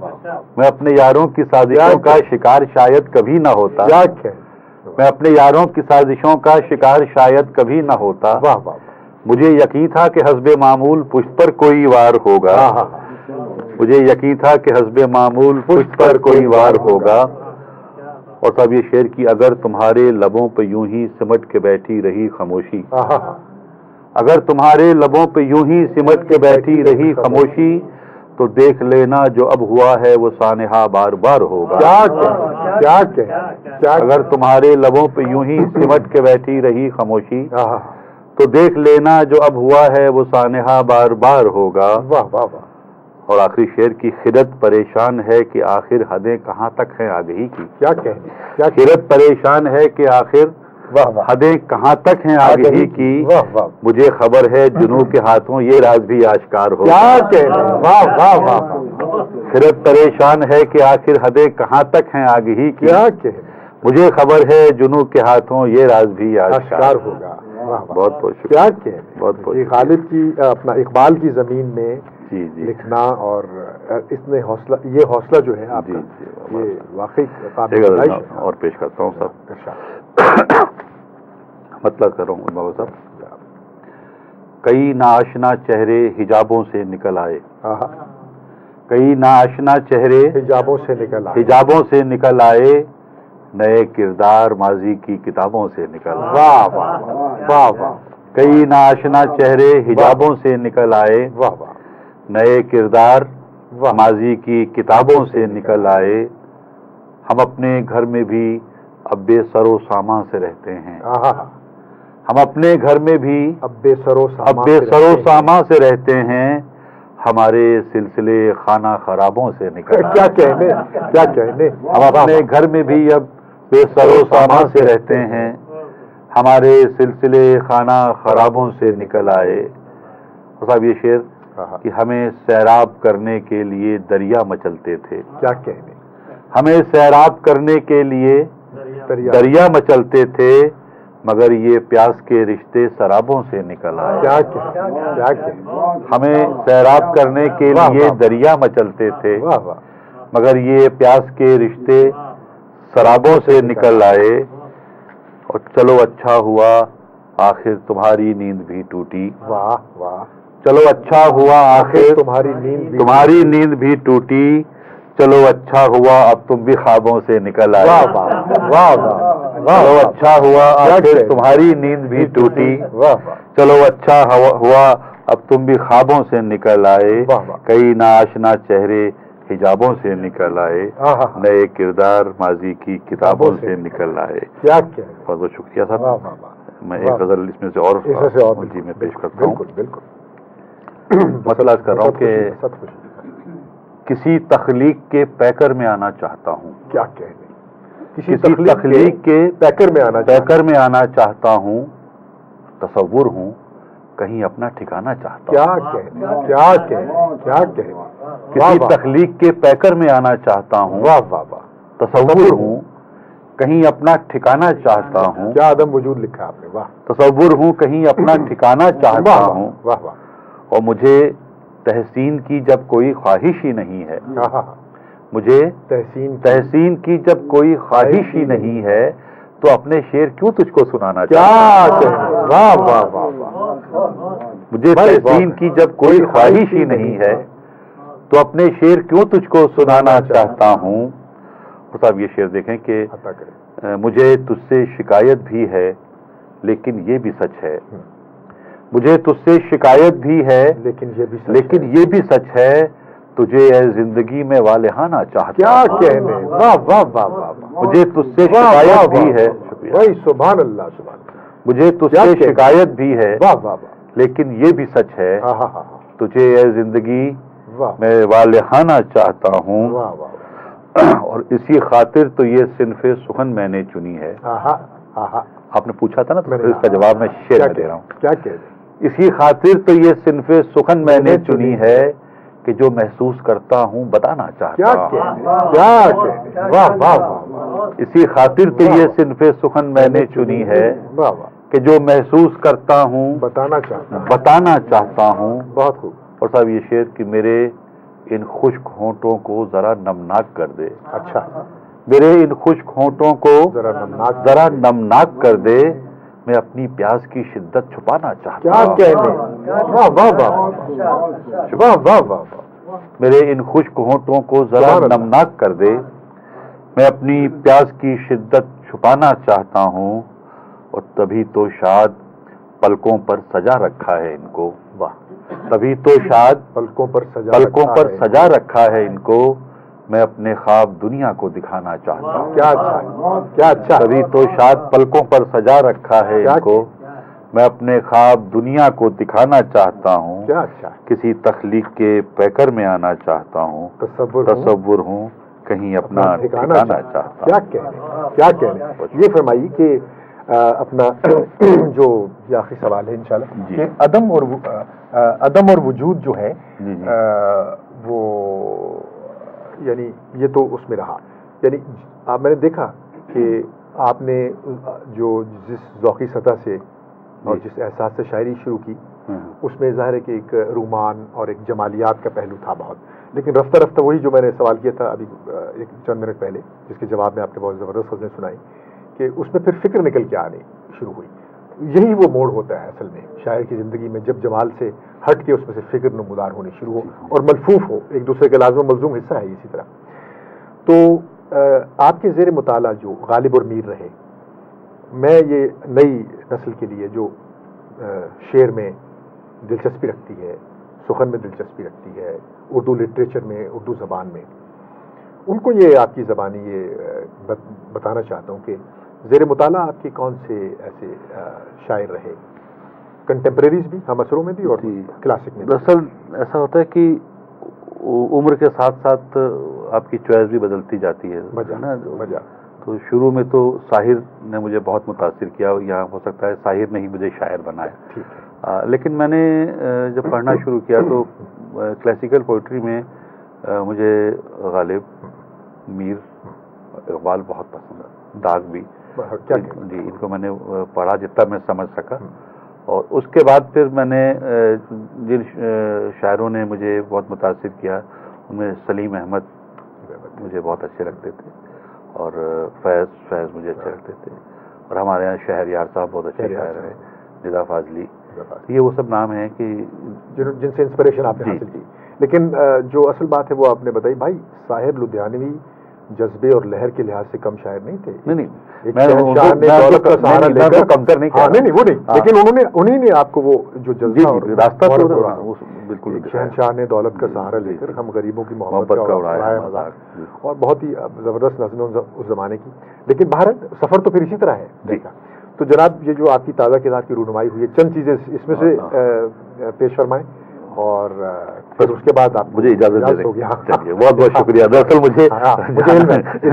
میں اپنے یاروں کی سازشوں کا شکار شاید کبھی نہ ہوتا. میں اپنے یاروں کی سازشوں کا شکار شاید کبھی نہ ہوتا. مجھے یقین تھا کہ حسب معمول پشت پر کوئی وار ہوگا. مجھے یقین تھا کہ حسب معمول پشت پر کوئی وار ہوگا. اور تب یہ شعر کی اگر تمہارے لبوں پہ یوں ہی سمٹ کے بیٹھی رہی خاموشی، اگر تمہارے لبوں پہ یوں ہی سمٹ کے بیٹھی رہی خاموشی، تو دیکھ لینا جو اب ہوا ہے وہ سانحہ بار بار ہوگا. اگر تمہارے لبوں پہ یوں ہی سمٹ کے بیٹھی رہی خاموشی، تو دیکھ لینا جو اب ہوا ہے وہ سانحہ بار بار ہوگا. اور آخری شعر کی خرد پریشان ہے کہ آخر حدیں کہاں تک ہیں آگہی کی. خرد پریشان ہے کہ آخر حدیں کہاں تک ہیں آگہی کی. مجھے خبر ہے جنوں کے ہاتھوں یہ راز بھی آشکار ہو. خرد پریشان ہے کہ آخر حدیں کہاں تک ہیں آگہی کی. مجھے خبر ہے جنوں کے ہاتھوں یہ راز بھی آشکار ہوگا. بہت بہت شکریہ. بہت بہت غالب کی اپنا اقبال کی زمین میں لکھنا، اور اس نے حوصلہ، یہ حوصلہ جو ہے آپ کا، یہ واقعی قابل اور پیش کرتا ہوں صاحب. مطلب کر رہا ہوں بابا صاحب. کئی ناآشنا چہرے حجابوں سے نکل آئے. کئی ناآشنا چہرے حجابوں سے نکل آئے. نئے کردار ماضی کی کتابوں سے نکل آئے. واہ واہ واہ واہ. کئی ناآشنا چہرے حجابوں سے نکل آئے. واہ واہ. نئے کردار ماضی کی کتابوں سے نکل آئے. ہم اپنے گھر میں بھی اب بے سر و سامان سے رہتے ہیں. ہم اپنے گھر میں بھی اب بے سر و سامان سے رہتے ہیں. ہمارے سلسلے خانہ خرابوں سے نکل آئے. کیا کہنے. ہم اپنے گھر میں بھی اب بے سر و سامان سے رہتے ہیں. ہمارے سلسلے خانہ خرابوں سے نکل آئے. صاحب یہ شعر کہ ہمیں سیراب کرنے کے لیے دریا مچلتے تھے. کیا کہنے. ہمیں سیراب کرنے کے لیے دریا مچلتے تھے، مگر یہ پیاس کے رشتے سرابوں سے نکل آئے. ہمیں سیراب کرنے کے لیے دریا مچلتے تھے، مگر یہ پیاس کے رشتے سرابوں سے نکل آئے. اور چلو اچھا ہوا آخر تمہاری نیند بھی ٹوٹی. واہ واہ. چلو اچھا ہوا آخر تمہاری نیند بھی ٹوٹی. چلو اچھا ہوا اب تم بھی خوابوں سے نکل آئے. چلو اچھا ہوا آخر تمہاری نیند بھی ٹوٹی. چلو اچھا ہوا اب تم بھی خوابوں سے نکل آئے. کئی ناآشنا چہرے حجابوں سے نکل آئے. نئے کردار ماضی کی کتابوں سے نکل آئے. بہت بہت شکریہ صاحب. میں ایک غزل اس میں سے اور جی میں پیش کرتا ہوں. مسئلہ کر رہا ہوں کہ کسی تخلیق کے پیکر میں آنا چاہتا ہوں. کیا کہنے. کسی تخلیق کے پیکر میں آنا چاہتا ہوں. تصور ہوں کہیں اپنا ٹھکانا چاہتا ہوں. کسی تخلیق کے پیکر میں آنا چاہتا ہوں. تصور ہوں کہیں اپنا ٹھکانا چاہتا ہوں. کیا عدم وجود لکھا آپ نے. واہ. تصور ہوں کہیں اپنا ٹھکانا چاہتا ہوں. اور مجھے تحسین کی جب کوئی خواہش ہی نہیں ہے. مجھے تحسین کی جب کوئی خواہش ہی نہیں ہے تو اپنے شعر کیوں تجھ کو سنانا چاہتا ہوں. مجھے تحسین کی جب کوئی خواہش ہی نہیں ہے تو اپنے شعر کیوں تجھ کو سنانا چاہتا ہوں. اور صاحب یہ شعر دیکھیں کہ مجھے تجھ سے شکایت بھی ہے لیکن یہ بھی سچ ہے. مجھے تجھ سے شکایت بھی ہے لیکن یہ بھی سچ ہے. تجھے اے زندگی میں والہانہ چاہتا ہوں. کیا کہنے. واہ واہ واہ واہ. مجھے تجھ سے شکایت بھی ہے. سبحان اللہ سبحان. مجھے تجھ سے شکایت بھی ہے لیکن یہ بھی سچ ہے. تجھے اے زندگی میں والہانہ چاہتا ہوں. اور اسی خاطر تو یہ صنف سخن میں نے چنی ہے. آپ نے پوچھا تھا نا تو اس کا جواب میں شعر میں دے رہا ہوں. کیا کہہ دیں؟ اسی خاطر تو یہ صنف سخن میں نے چنی ہے کہ جو محسوس کرتا ہوں بتانا چاہتا ہوں. اسی خاطر تو یہ صنف سخن میں نے چنی ہے کہ جو محسوس کرتا ہوں بتانا چاہتا ہوں. بہت خوب. اور صاحب یہ شعر کہ میرے ان خشک ہونٹوں کو ذرا نمناک کر دے. اچھا. میرے ان خشک ہونٹوں کو ذرا نمناک کر دے، میں اپنی پیاس کی شدت چھپانا چاہتا ہوں. کیا کہنے. میرے ان خشک ہونٹوں کو ذرا نمناک کر دے، میں اپنی پیاس کی شدت چھپانا چاہتا ہوں. اور تبھی تو شاد پلکوں پر سجا رکھا ہے ان کو. تبھی تو شاد پلکوں پر سجا رکھا ہے ان کو، میں اپنے خواب دنیا کو دکھانا چاہتا ہوں. کیا اچھا. تبھی تو شاد پلکوں پر سجا رکھا ہے ان کو، میں اپنے خواب دنیا کو دکھانا چاہتا ہوں. کیا اچھا. کسی تخلیق کے پیکر میں آنا چاہتا ہوں. تصور ہوں کہیں اپنا ٹھکانا چاہتا ہوں. کیا کہنے. یہ فرمائیے کہ اپنا جو یہ آخری سوال ہے انشاءاللہ کہ عدم اور وجود جو ہے وہ یعنی یہ تو اس میں رہا. یعنی میں نے دیکھا کہ آپ نے جو جس ذوقی سطح سے اور جس احساس سے شاعری شروع کی اس میں ظاہر ہے کہ ایک رومان اور ایک جمالیات کا پہلو تھا بہت. لیکن رفتہ رفتہ وہی جو میں نے سوال کیا تھا ابھی ایک چند منٹ پہلے، جس کے جواب میں آپ نے بہت زبردست غزلیں سنائی، کہ اس میں پھر فکر نکل کے آنی شروع ہوئی. یہی وہ موڑ ہوتا ہے اصل میں شاعر کی زندگی میں، جب جمال سے ہٹ کے اس میں سے فکر نمودار ہونی شروع ہو اور ملفوف ہو، ایک دوسرے کے لازم و ملزوم حصہ ہے اسی طرح. تو آپ کے زیر مطالعہ جو غالب اور میر رہے، میں یہ نئی نسل کے لیے جو شعر میں دلچسپی رکھتی ہے، سخن میں دلچسپی رکھتی ہے، اردو لٹریچر میں، اردو زبان میں، ان کو یہ آپ کی زبانی یہ بتانا چاہتا ہوں کہ زیر مطالعہ آپ کے کون سے ایسے شاعر رہے، کنٹمپریریز بھی، ہم عصروں میں بھی اور کلاسک میں بھی. دراصل ایسا ہوتا ہے کہ عمر کے ساتھ ساتھ آپ کی چوائس بھی بدلتی جاتی ہے نا. تو شروع میں تو ساحر نے مجھے بہت متاثر کیا، یہاں ہو سکتا ہے ساحر نے ہی مجھے شاعر بنایا. لیکن میں نے جب پڑھنا شروع کیا تو کلاسیکل پوئٹری میں مجھے غالب، میر، اقبال بہت پسند ہے، ڈاک بھی. جی ان کو میں نے پڑھا جتنا میں سمجھ سکا. اور اس کے بعد پھر میں نے جن شاعروں نے مجھے بہت متاثر کیا ان میں سلیم احمد مجھے بہت اچھے لگتے تھے، اور فیض مجھے اچھے لگتے تھے، اور ہمارے یہاں شہریار صاحب بہت اچھے شاعر ہیں، ندا فاضلی. یہ وہ سب نام ہیں کہ جن سے انسپریشن آپ نے حاصل کی. لیکن جو اصل بات ہے وہ آپ نے بتائی. بھائی صاحب لدھیانوی جذبے اور لہر کے لحاظ سے کم شاعر نہیں تھے. نہیں کمتر نہیں کیا، نہیں وہ نہیں، لیکن انہیں نے آپ کو وہ جو جذبہ اور راستہ بالکل شہنشاہ نے دولت کا سہارا لے کر ہم غریبوں کی محبت کا اڑایا مذاق، اور بہت ہی زبردست نظمیں اس زمانے کی. لیکن بھارت سفر تو پھر اسی طرح ہے دیکھا. تو جناب یہ جو آپ کی تازہ کتاب کی رونمائی ہوئی ہے، چند چیزیں اس میں سے پیش فرمائیں اور پھر اس کے بعد آپ مجھے اجازت دے ہو گیا. بہت بہت شکریہ. دراصل مجھے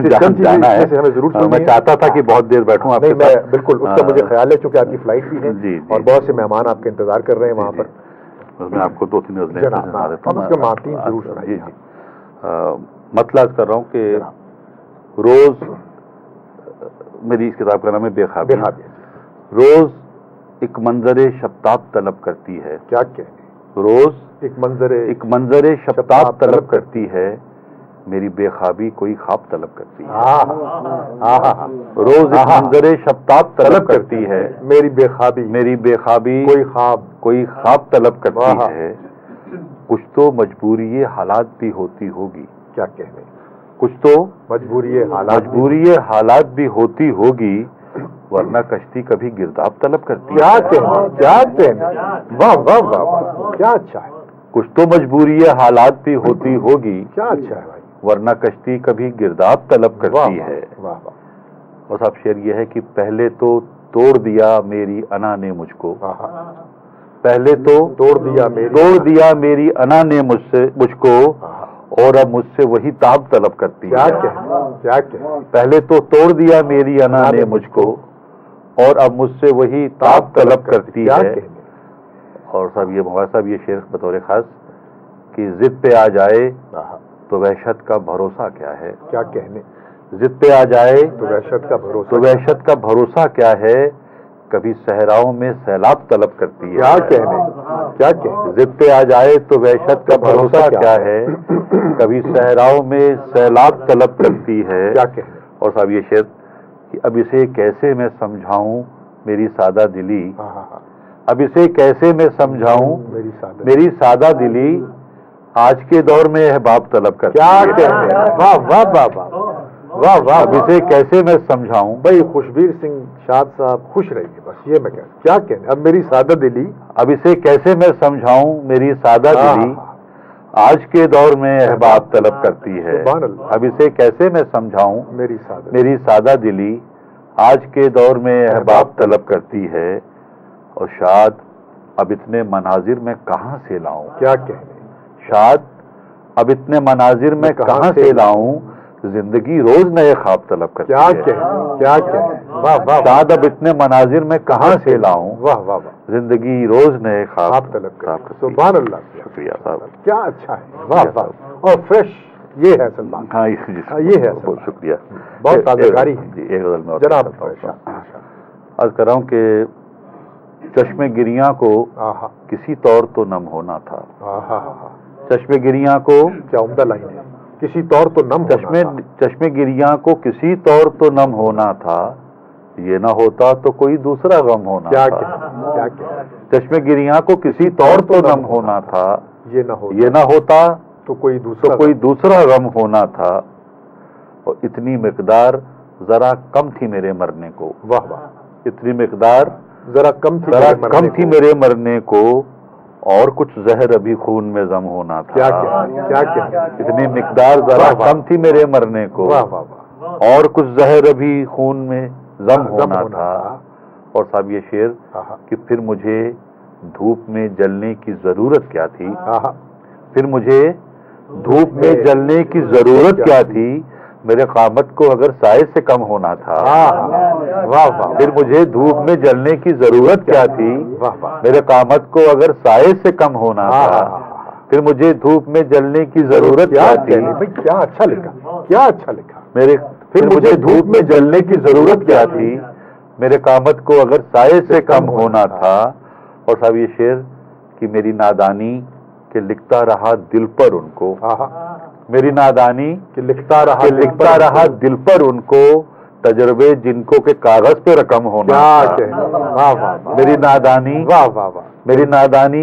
جانا ہے، ہمیں ضرور میں چاہتا تھا کہ بہت دیر بیٹھوں آپ کے ساتھ. میں بالکل اس کا مجھے خیال ہے چونکہ آپ کی فلائٹ بھی ہے اور بہت سے مہمان آپ کا انتظار کر رہے ہیں وہاں پر. میں آپ کو 2-3 غزلیں سنا دیتا ہوں. جی مطلب کر رہا ہوں کہ روز، میری اس کتاب کا نام ہے بے خوابی. روز ایک منظر شبتاب طلب کرتی ہے. کیا کہ روز ایک منظر شبتاب طلب کرتی ہے، میری بے خوابی کوئی خواب طلب کرتی ہے. روز ایک منظر شبتاب طلب کرتی ہے، میری بے خوابی کوئی خواب طلب کرتی ہے. کچھ تو مجبوری حالات بھی ہوتی ہوگی. کیا کہنے. کچھ تو مجبوری حالات بھی ہوتی ہوگی، ورنہ کشتی کبھی گرداب طلب کرتی ہے. کیا کہنے. واہ واہ واہ، کیا اچھا ہے. کچھ تو مجبوری حالات بھی ہوتی ہوگی، کیا اچھا ہے بھائی، ورنہ کشتی کبھی گرداب طلب کرتی ہے. اور صاحب شعر یہ ہے کہ پہلے تو توڑ دیا میری انا نے مجھ کو، پہلے تو توڑ دیا میری انا نے مجھ کو، اور اب مجھ سے وہی تاب طلب کرتی ہے. کیا کہ پہلے تو توڑ دیا میری انا نے مجھ کو، اور اب مجھ سے وہی تاب طلب کرتی کیا ہے. کہنے. اور صاحب یہ مولانا صاحب یہ شعر بطور خاص کہ ضد پہ آ جائے تو وحشت کا بھروسہ کیا ہے. کیا کہنے. ضد پہ آ جائے تو وحشت کا بھروسہ. تو وحشت کا بھروسہ کیا ہے. کبھی صحراؤں میں سیلاب طلب کرتی ہے. کیا کہنے. کیا کہنے. ضد پہ آ جائے تو وحشت کا بھروسہ کیا ہے. کبھی صحراؤں میں سیلاب طلب کرتی ہے. کیا کہنے. اور صاحب یہ شعر کہ اب اسے کیسے میں سمجھاؤں میری سادہ دلی. اب اسے کیسے میں سمجھاؤں میری سادہ دلی. آج کے دور میں احباب طلب کرتی کیا ہے. کہنے. واہ واہ واہ واہ واہ واہ. اب اسے کیسے میں سمجھاؤں. بھائی خوشبیر سنگھ شاد صاحب خوش رہیے بس یہ میں کہہ. کیا کہنے. اب میری سادہ دلی. اب اسے کیسے میں سمجھاؤں میری سادہ دلی. آج کے دور میں احباب طلب کرتی ہے. سبحان اللہ. اب اسے کیسے میں سمجھاؤں میری سادہ دلی. آج کے دور میں احباب طلب کرتی ہے. اور شاد اب اتنے مناظر میں کہاں سے لاؤں. کیا کہنے. شاد اب اتنے مناظر میں کہاں سے لاؤں. زندگی روز نئے خواب طلب کرتی کیا ہے. کہنے. کیا کہنے. واہ واہ. شاد اب اتنے مناظر میں کہاں سے لاؤں. واہ واہ واہ. زندگی روز نئے خواب آپ طلب کرتے. سبحان اللہ. شکریہ صاحب. کیا اچھا ہے. واہ واہ. اور فریش یہ ہے سلمان. ہاں یہ ہے. بہت شکریہ. بہت تازہ کاری ہے. جی ایک غزل میں اور جناب عرض کر رہا ہوں کہ چشم گریاں کو کسی طور تو نم ہونا تھا. چشم گریاں کو کیا عمدہ لائن ہے. کسی طور تو نم چشم گریاں کو کسی طور تو نم ہونا تھا. یہ نہ ہوتا تو کوئی دوسرا غم ہونا تھا. کیا کیا. چشم گریاں کو کسی طور تو نم ہونا تھا. یہ نہ ہوتا تو کوئی دوسرا غم ہونا تھا. اور اتنی مقدار ذرا کم تھی میرے مرنے کو. واہ واہ. اتنی مقدار ذرا کم تھی میرے مرنے کو. اور کچھ زہر ابھی خون میں ضم ہونا تھا. کیا. اتنی مقدار ذرا کم تھی میرے مرنے کو. اور کچھ زہر ابھی خون میں ضم ہونا تھا. اور صاحب یہ شعر کہ پھر مجھے دھوپ میں جلنے کی ضرورت کیا تھی. پھر مجھے دھوپ میں جلنے کی ضرورت کیا تھی. میرے قامت کو اگر سائے سے کم ہونا تھا. پھر مجھے دھوپ میں جلنے کی ضرورت کیا تھی. میرے قامت کو اگر سائے سے کم ہونا تھا. پھر مجھے دھوپ میں جلنے کی ضرورت کیا تھی. کیا اچھا لکھا. کیا اچھا لکھا. پھر مجھے دھوپ میں جلنے کی ضرورت کیا تھی. میرے قامت کو اگر سائے سے کم ہونا تھا. اور صاحب یہ شعر کہ میری نادانی کہ لکھتا رہا دل پر ان کو. میری نادانی کہ لکھتا رہا دل پر ان کو. تجربے جن کو کہ کاغذ پہ رقم ہونا. میری نادانی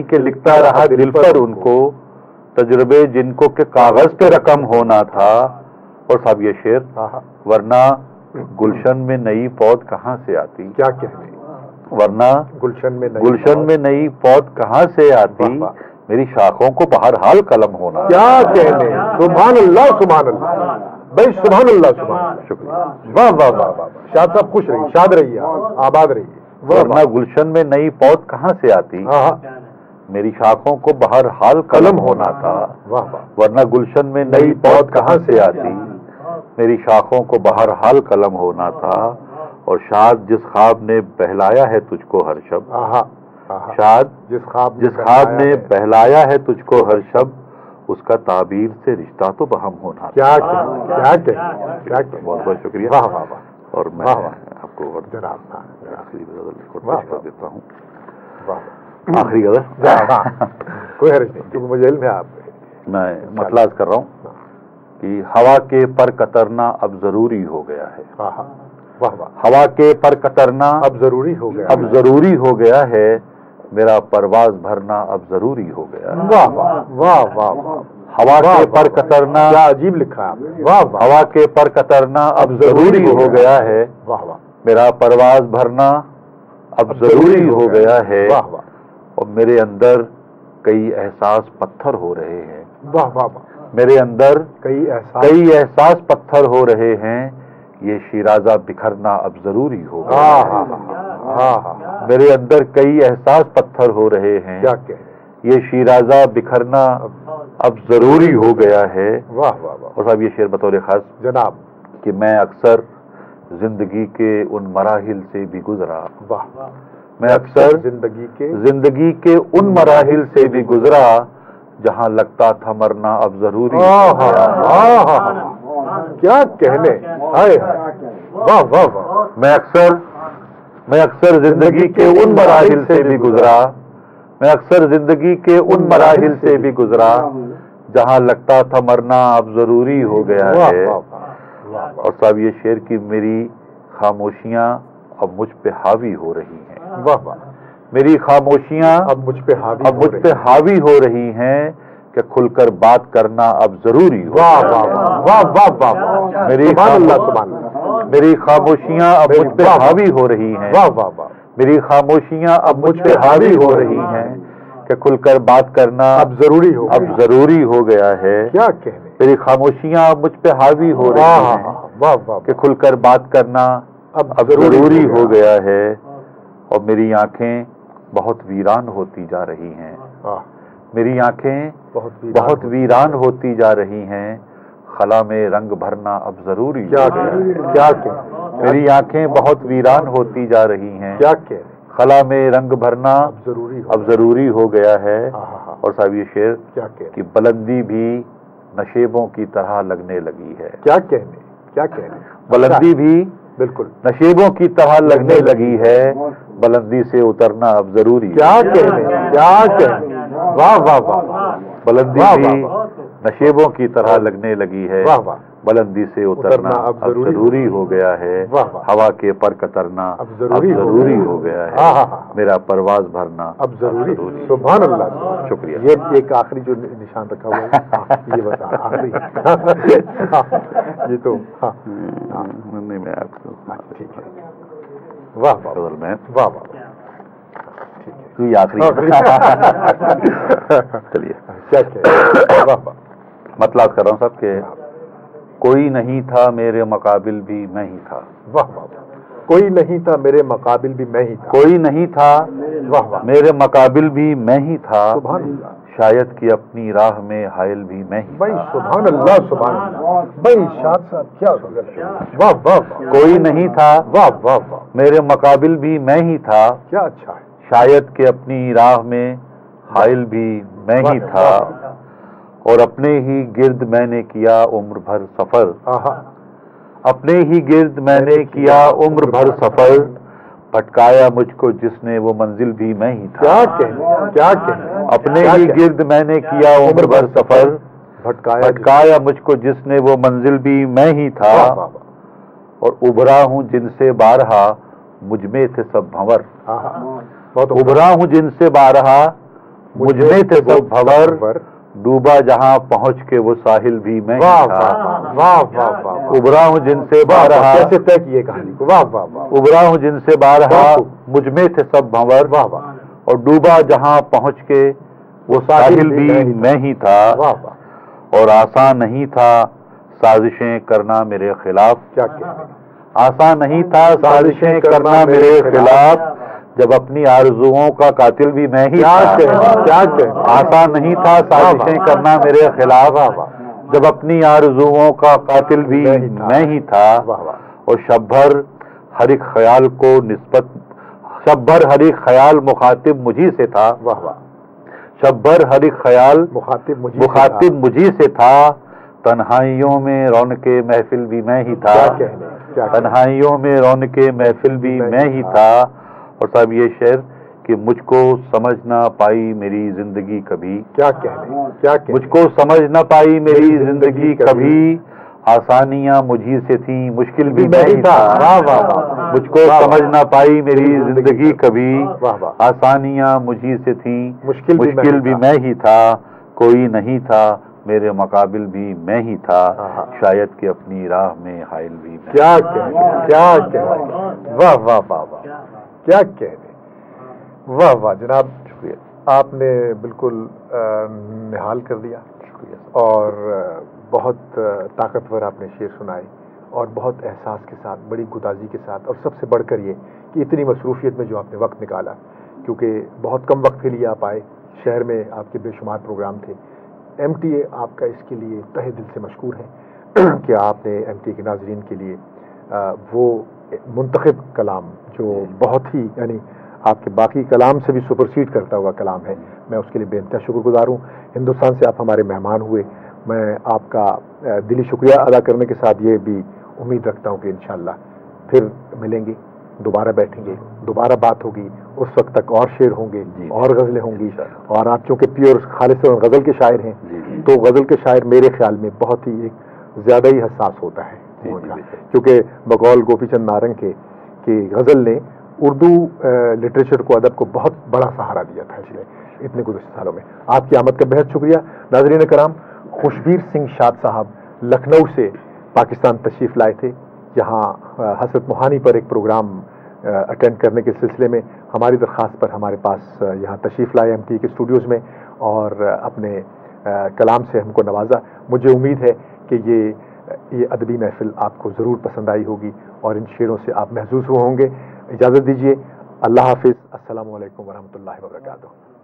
کہ لکھتا رہا دل پر ان کو. تجربے جن کو کہ کاغذ پہ رقم ہونا تھا. اور صاحب یہ شعر ورنہ گلشن میں نئی پود کہاں سے آتی. کیا کہنے. ورنہ گلشن میں نئی پود کہاں سے آتی. میری شاخوں کو بہرحال قلم ہونا. کیا کہنے. سبحان اللہ. سبحان اللہ. بھائی سبحان اللہ. سبحان اللہ. شکریہ. واہ واہ واہ واہ. شاد صاحب خوش رہیے. شاد رہیے. آباد رہیے. ورنہ گلشن میں نئی پود کہاں سے آتی. میری شاخوں کو بہرحال قلم ہونا تھا. ورنہ گلشن میں نئی پود کہاں سے آتی. میری شاخوں کو بہرحال قلم ہونا تھا. اور شاد جس خواب نے بہلایا ہے تجھ کو ہر شب. شاد جس خواب نے بہلایا ہے تجھ کو ہر شب. اس کا تعبیر سے رشتہ تو بہم ہونا. کیا بہت بہت شکریہ. واہ واہ واہ. اور میں آپ کو دیتا ہوں آخری غزل. کوئی حرج نہیں کیونکہ مجھے علم ہے. آپ میں مطلع کر رہا ہوں کہ ہوا کے پر کترنا اب ضروری ہو گیا ہے. ہوا کے پر کترنا اب ضروری ہو گیا ہے. میرا پرواز بھرنا اب ضروری ہو گیا. واہ واہ واہ واہ. ہوا کے پر کترنا. کیا عجیب لکھا ہے. واہ واہ. ہوا کے پر کترنا اب ضروری ہو گیا ہے. واہ واہ. میرا پرواز بھرنا اب ضروری ہو گیا ہے. واہ واہ. اور میرے اندر کئی احساس پتھر ہو رہے ہیں. واہ واہ واہ. میرے اندر کئی احساس پتھر ہو رہے ہیں. یہ شیرازہ بکھرنا اب ضروری ہو گیا. میرے اندر کئی احساس پتھر ہو رہے ہیں. یہ شیرازہ بکھرنا اب ضروری ہو گیا ہے. واہ واہ واہ. اور صاحب یہ شعر بطور خاص جناب کہ میں اکثر زندگی کے ان مراحل سے بھی گزرا. واہ. میں اکثر زندگی کے ان مراحل سے بھی گزرا جہاں لگتا تھا مرنا اب ضروری. کیا کہنے. واہ واہ واہ. میں اکثر زندگی کے ان مراحل سے بھی گزرا. میں اکثر زندگی کے ان مراحل سے بھی گزرا جہاں لگتا تھا مرنا اب ضروری ہو گیا ہے. اور صاحب یہ شعر کی میری خاموشیاں اب مجھ پہ حاوی ہو رہی ہیں. واہ واہ. میری خاموشیاں اب مجھ پہ حاوی ہو رہی ہیں کہ کھل کر بات کرنا اب ضروری ہو. واہ واہ واہ واہ. میری خاموشیاں اب مجھ پہ حاوی ہو رہی ہیں. واہ واہ واہ. میری خاموشیاں اب مجھ پہ حاوی ہو رہی ہیں کہ کھل کر بات کرنا اب ضروری ہو گیا ہے. کیا کہنے. میری خاموشیاں اب مجھ پہ حاوی ہو رہی ہیں واہ واہ کہ کھل کر بات کرنا اب ضروری ہو گیا ہے. اور میری آنکھیں بہت ویران ہوتی جا رہی ہیں. میری آنکھیں بہت ویران ہوتی جا رہی ہیں. خلا میں رنگ بھرنا اب ضروری. کیا میری آنکھیں بہت ویران ہوتی جا رہی ہیں. کیا کہ خلا میں رنگ بھرنا اب ضروری ہو گیا ہے. اور صاحب یہ شعر کی بلندی بھی نشیبوں کی طرح لگنے لگی ہے. کیا کہنے. بلندی بھی بالکل نشیبوں کی طرح لگنے لگی ہے. بلندی سے اترنا اب ضروری. کیا کہنے. واہ واہ واہ. بلندی بھی نشیبوں کی طرح لگنے لگی ہے. واہ واہ. بلندی سے اترنا اب ضروری ہو گیا ہے. ہوا کے پر کترنا اب ضروری ہو گیا ہے. میرا پرواز بھرنا اب ضروری. سبحان اللہ. شکریہ. یہ ایک آخری جو نشان رکھا ہوا ہے یہ بتا آخری. یہ تو نہیں میں آپ کو ٹھیک ہے. واہ واہ میں واہ واہ. یہ آخری چلیے کیا واہ واہ. مطلب کر رہا ہوں صاحب کہ کوئی نہیں تھا میرے مقابل بھی میں ہی تھا. واہ واہ. کوئی نہیں تھا میرے مقابل بھی میں ہی تھا. کوئی نہیں تھا واہ واہ. میرے مقابل بھی میں ہی تھا. سبحان اللہ. شاید کہ اپنی راہ میں حائل بھی میں ہی. بھائی سبحان اللہ. سبحان اللہ. بھائی شاد صاحب کیا. واہ واہ. کوئی نہیں تھا واہ واہ واہ. میرے مقابل بھی میں ہی تھا. کیا اچھا ہے. شاید کہ اپنی راہ میں حائل بھی میں ہی تھا. اور اپنے ہی گرد میں نے کیا عمر بھر سفر. اپنے ہی گرد میں نے کیا عمر بھر سفر. بھٹکایا مجھ کو جس نے وہ منزل بھی میں ہی تھا. کیا کہنے. اپنے ہی گرد میں نے کیا عمر بھر سفر. بھٹکایا مجھ کو جس نے وہ منزل بھی میں ہی تھا. اور ابھرا ہوں جن سے بارہا مجھ میں تھے سب بھنور. ابھرا ہوں جن سے بارہا مجھ میں تھے سب بھنور. ڈوبا جہاں پہنچ کے وہ ساحل بھی میں ہی تھا. ابھرا ہوں جن سے بارہا. کیسے طے کیے کہانی کو. واہ واہ واہ. ابھرا ہوں جن سے بارہا مجھ میں تھے سب بھنور. اور ڈوبا جہاں پہنچ کے وہ ساحل بھی میں ہی تھا. اور آسان نہیں تھا سازشیں کرنا میرے خلاف. کیا کہنے. آسان نہیں تھا سازشیں کرنا میرے خلاف. جب اپنی آرزوؤں کا قاتل بھی میں ہی تھا. آسان نہیں تھا سازشیں کرنا میرے خلاف. جب اپنی آرزوؤں کا قاتل بھی میں ہی تھا. اور شب بھر ہر ایک خیال کو نسبت شب بھر ہر ایک خیال مخاطب مجھی سے تھا. شب بھر ہر ایک خیال مخاطب مجھی سے تھا. تنہائیوں میں رونق محفل بھی میں ہی تھا. تنہائیوں میں رونق محفل بھی میں ہی تھا. اور صاحب یہ شعر کہ مجھ کو سمجھ نہ پائی میری زندگی کبھی. کیا کہنے. مجھ کو سمجھ نہ پائی میری زندگی کبھی. آسانیاں مجھی سے تھیں مشکل بھی میں ہی تھا. مجھ کو سمجھ نہ پائی میری زندگی کبھی. آسانیاں مجھی سے تھیں مشکل بھی میں ہی تھا. کوئی نہیں تھا میرے مقابل بھی میں ہی تھا. شاید کہ اپنی راہ میں حائل بھی میں. کیا کہنے. واہ واہ واہ واہ. کیا کہنے. واہ واہ جناب. شکریہ. آپ نے بالکل نہال کر دیا. شکریہ. اور بہت طاقتور آپ نے شعر سنائے اور بہت احساس کے ساتھ بڑی گدازی کے ساتھ. اور سب سے بڑھ کر یہ کہ اتنی مصروفیت میں جو آپ نے وقت نکالا کیونکہ بہت کم وقت کے لیے آپ آئے. شہر میں آپ کے بے شمار پروگرام تھے. ایم ٹی اے آپ کا اس کے لیے تہہ دل سے مشکور ہے کہ آپ نے ایم ٹی اے کے ناظرین کے لیے وہ منتخب کلام جو بہت ہی یعنی آپ کے باقی کلام سے بھی سپرسیڈ کرتا ہوا کلام ہے، میں اس کے لیے بے انتہا شکر گزار ہوں۔ ہندوستان سے آپ ہمارے مہمان ہوئے، میں آپ کا دلی شکریہ ادا کرنے کے ساتھ یہ بھی امید رکھتا ہوں کہ انشاءاللہ پھر ملیں گے، دوبارہ بیٹھیں گے، دوبارہ بات ہوگی، اس وقت تک اور شعر ہوں گے، اور غزلیں ہوں گی، اور آپ چونکہ پیور خالص غزل کے شاعر ہیں تو غزل کے شاعر میرے خیال میں بہت ہی ایک زیادہ ہی حساس ہوتا ہے، کیونکہ بقول گوپی چند نارنگ کے کہ غزل نے اردو لٹریچر کو، ادب کو بہت بڑا سہارا دیا تھا اس نے اتنے گزشتہ سالوں میں۔ آپ کی آمد کا بہت شکریہ۔ ناظرین کرام، خوشبیر سنگھ شاد صاحب لکھنؤ سے پاکستان تشریف لائے تھے، یہاں حضرت موہانی پر ایک پروگرام اٹینڈ کرنے کے سلسلے میں ہماری درخواست پر ہمارے پاس یہاں تشریف لائے MT کے اسٹوڈیوز میں، اور اپنے کلام سے ہم کو نوازا۔ مجھے امید ہے کہ یہ ادبی محفل آپ کو ضرور پسند آئی ہوگی اور ان شعروں سے آپ محظوظ ہوئے ہوں گے۔ اجازت دیجیے، اللہ حافظ، السلام علیکم ورحمۃ اللہ وبرکاتہ۔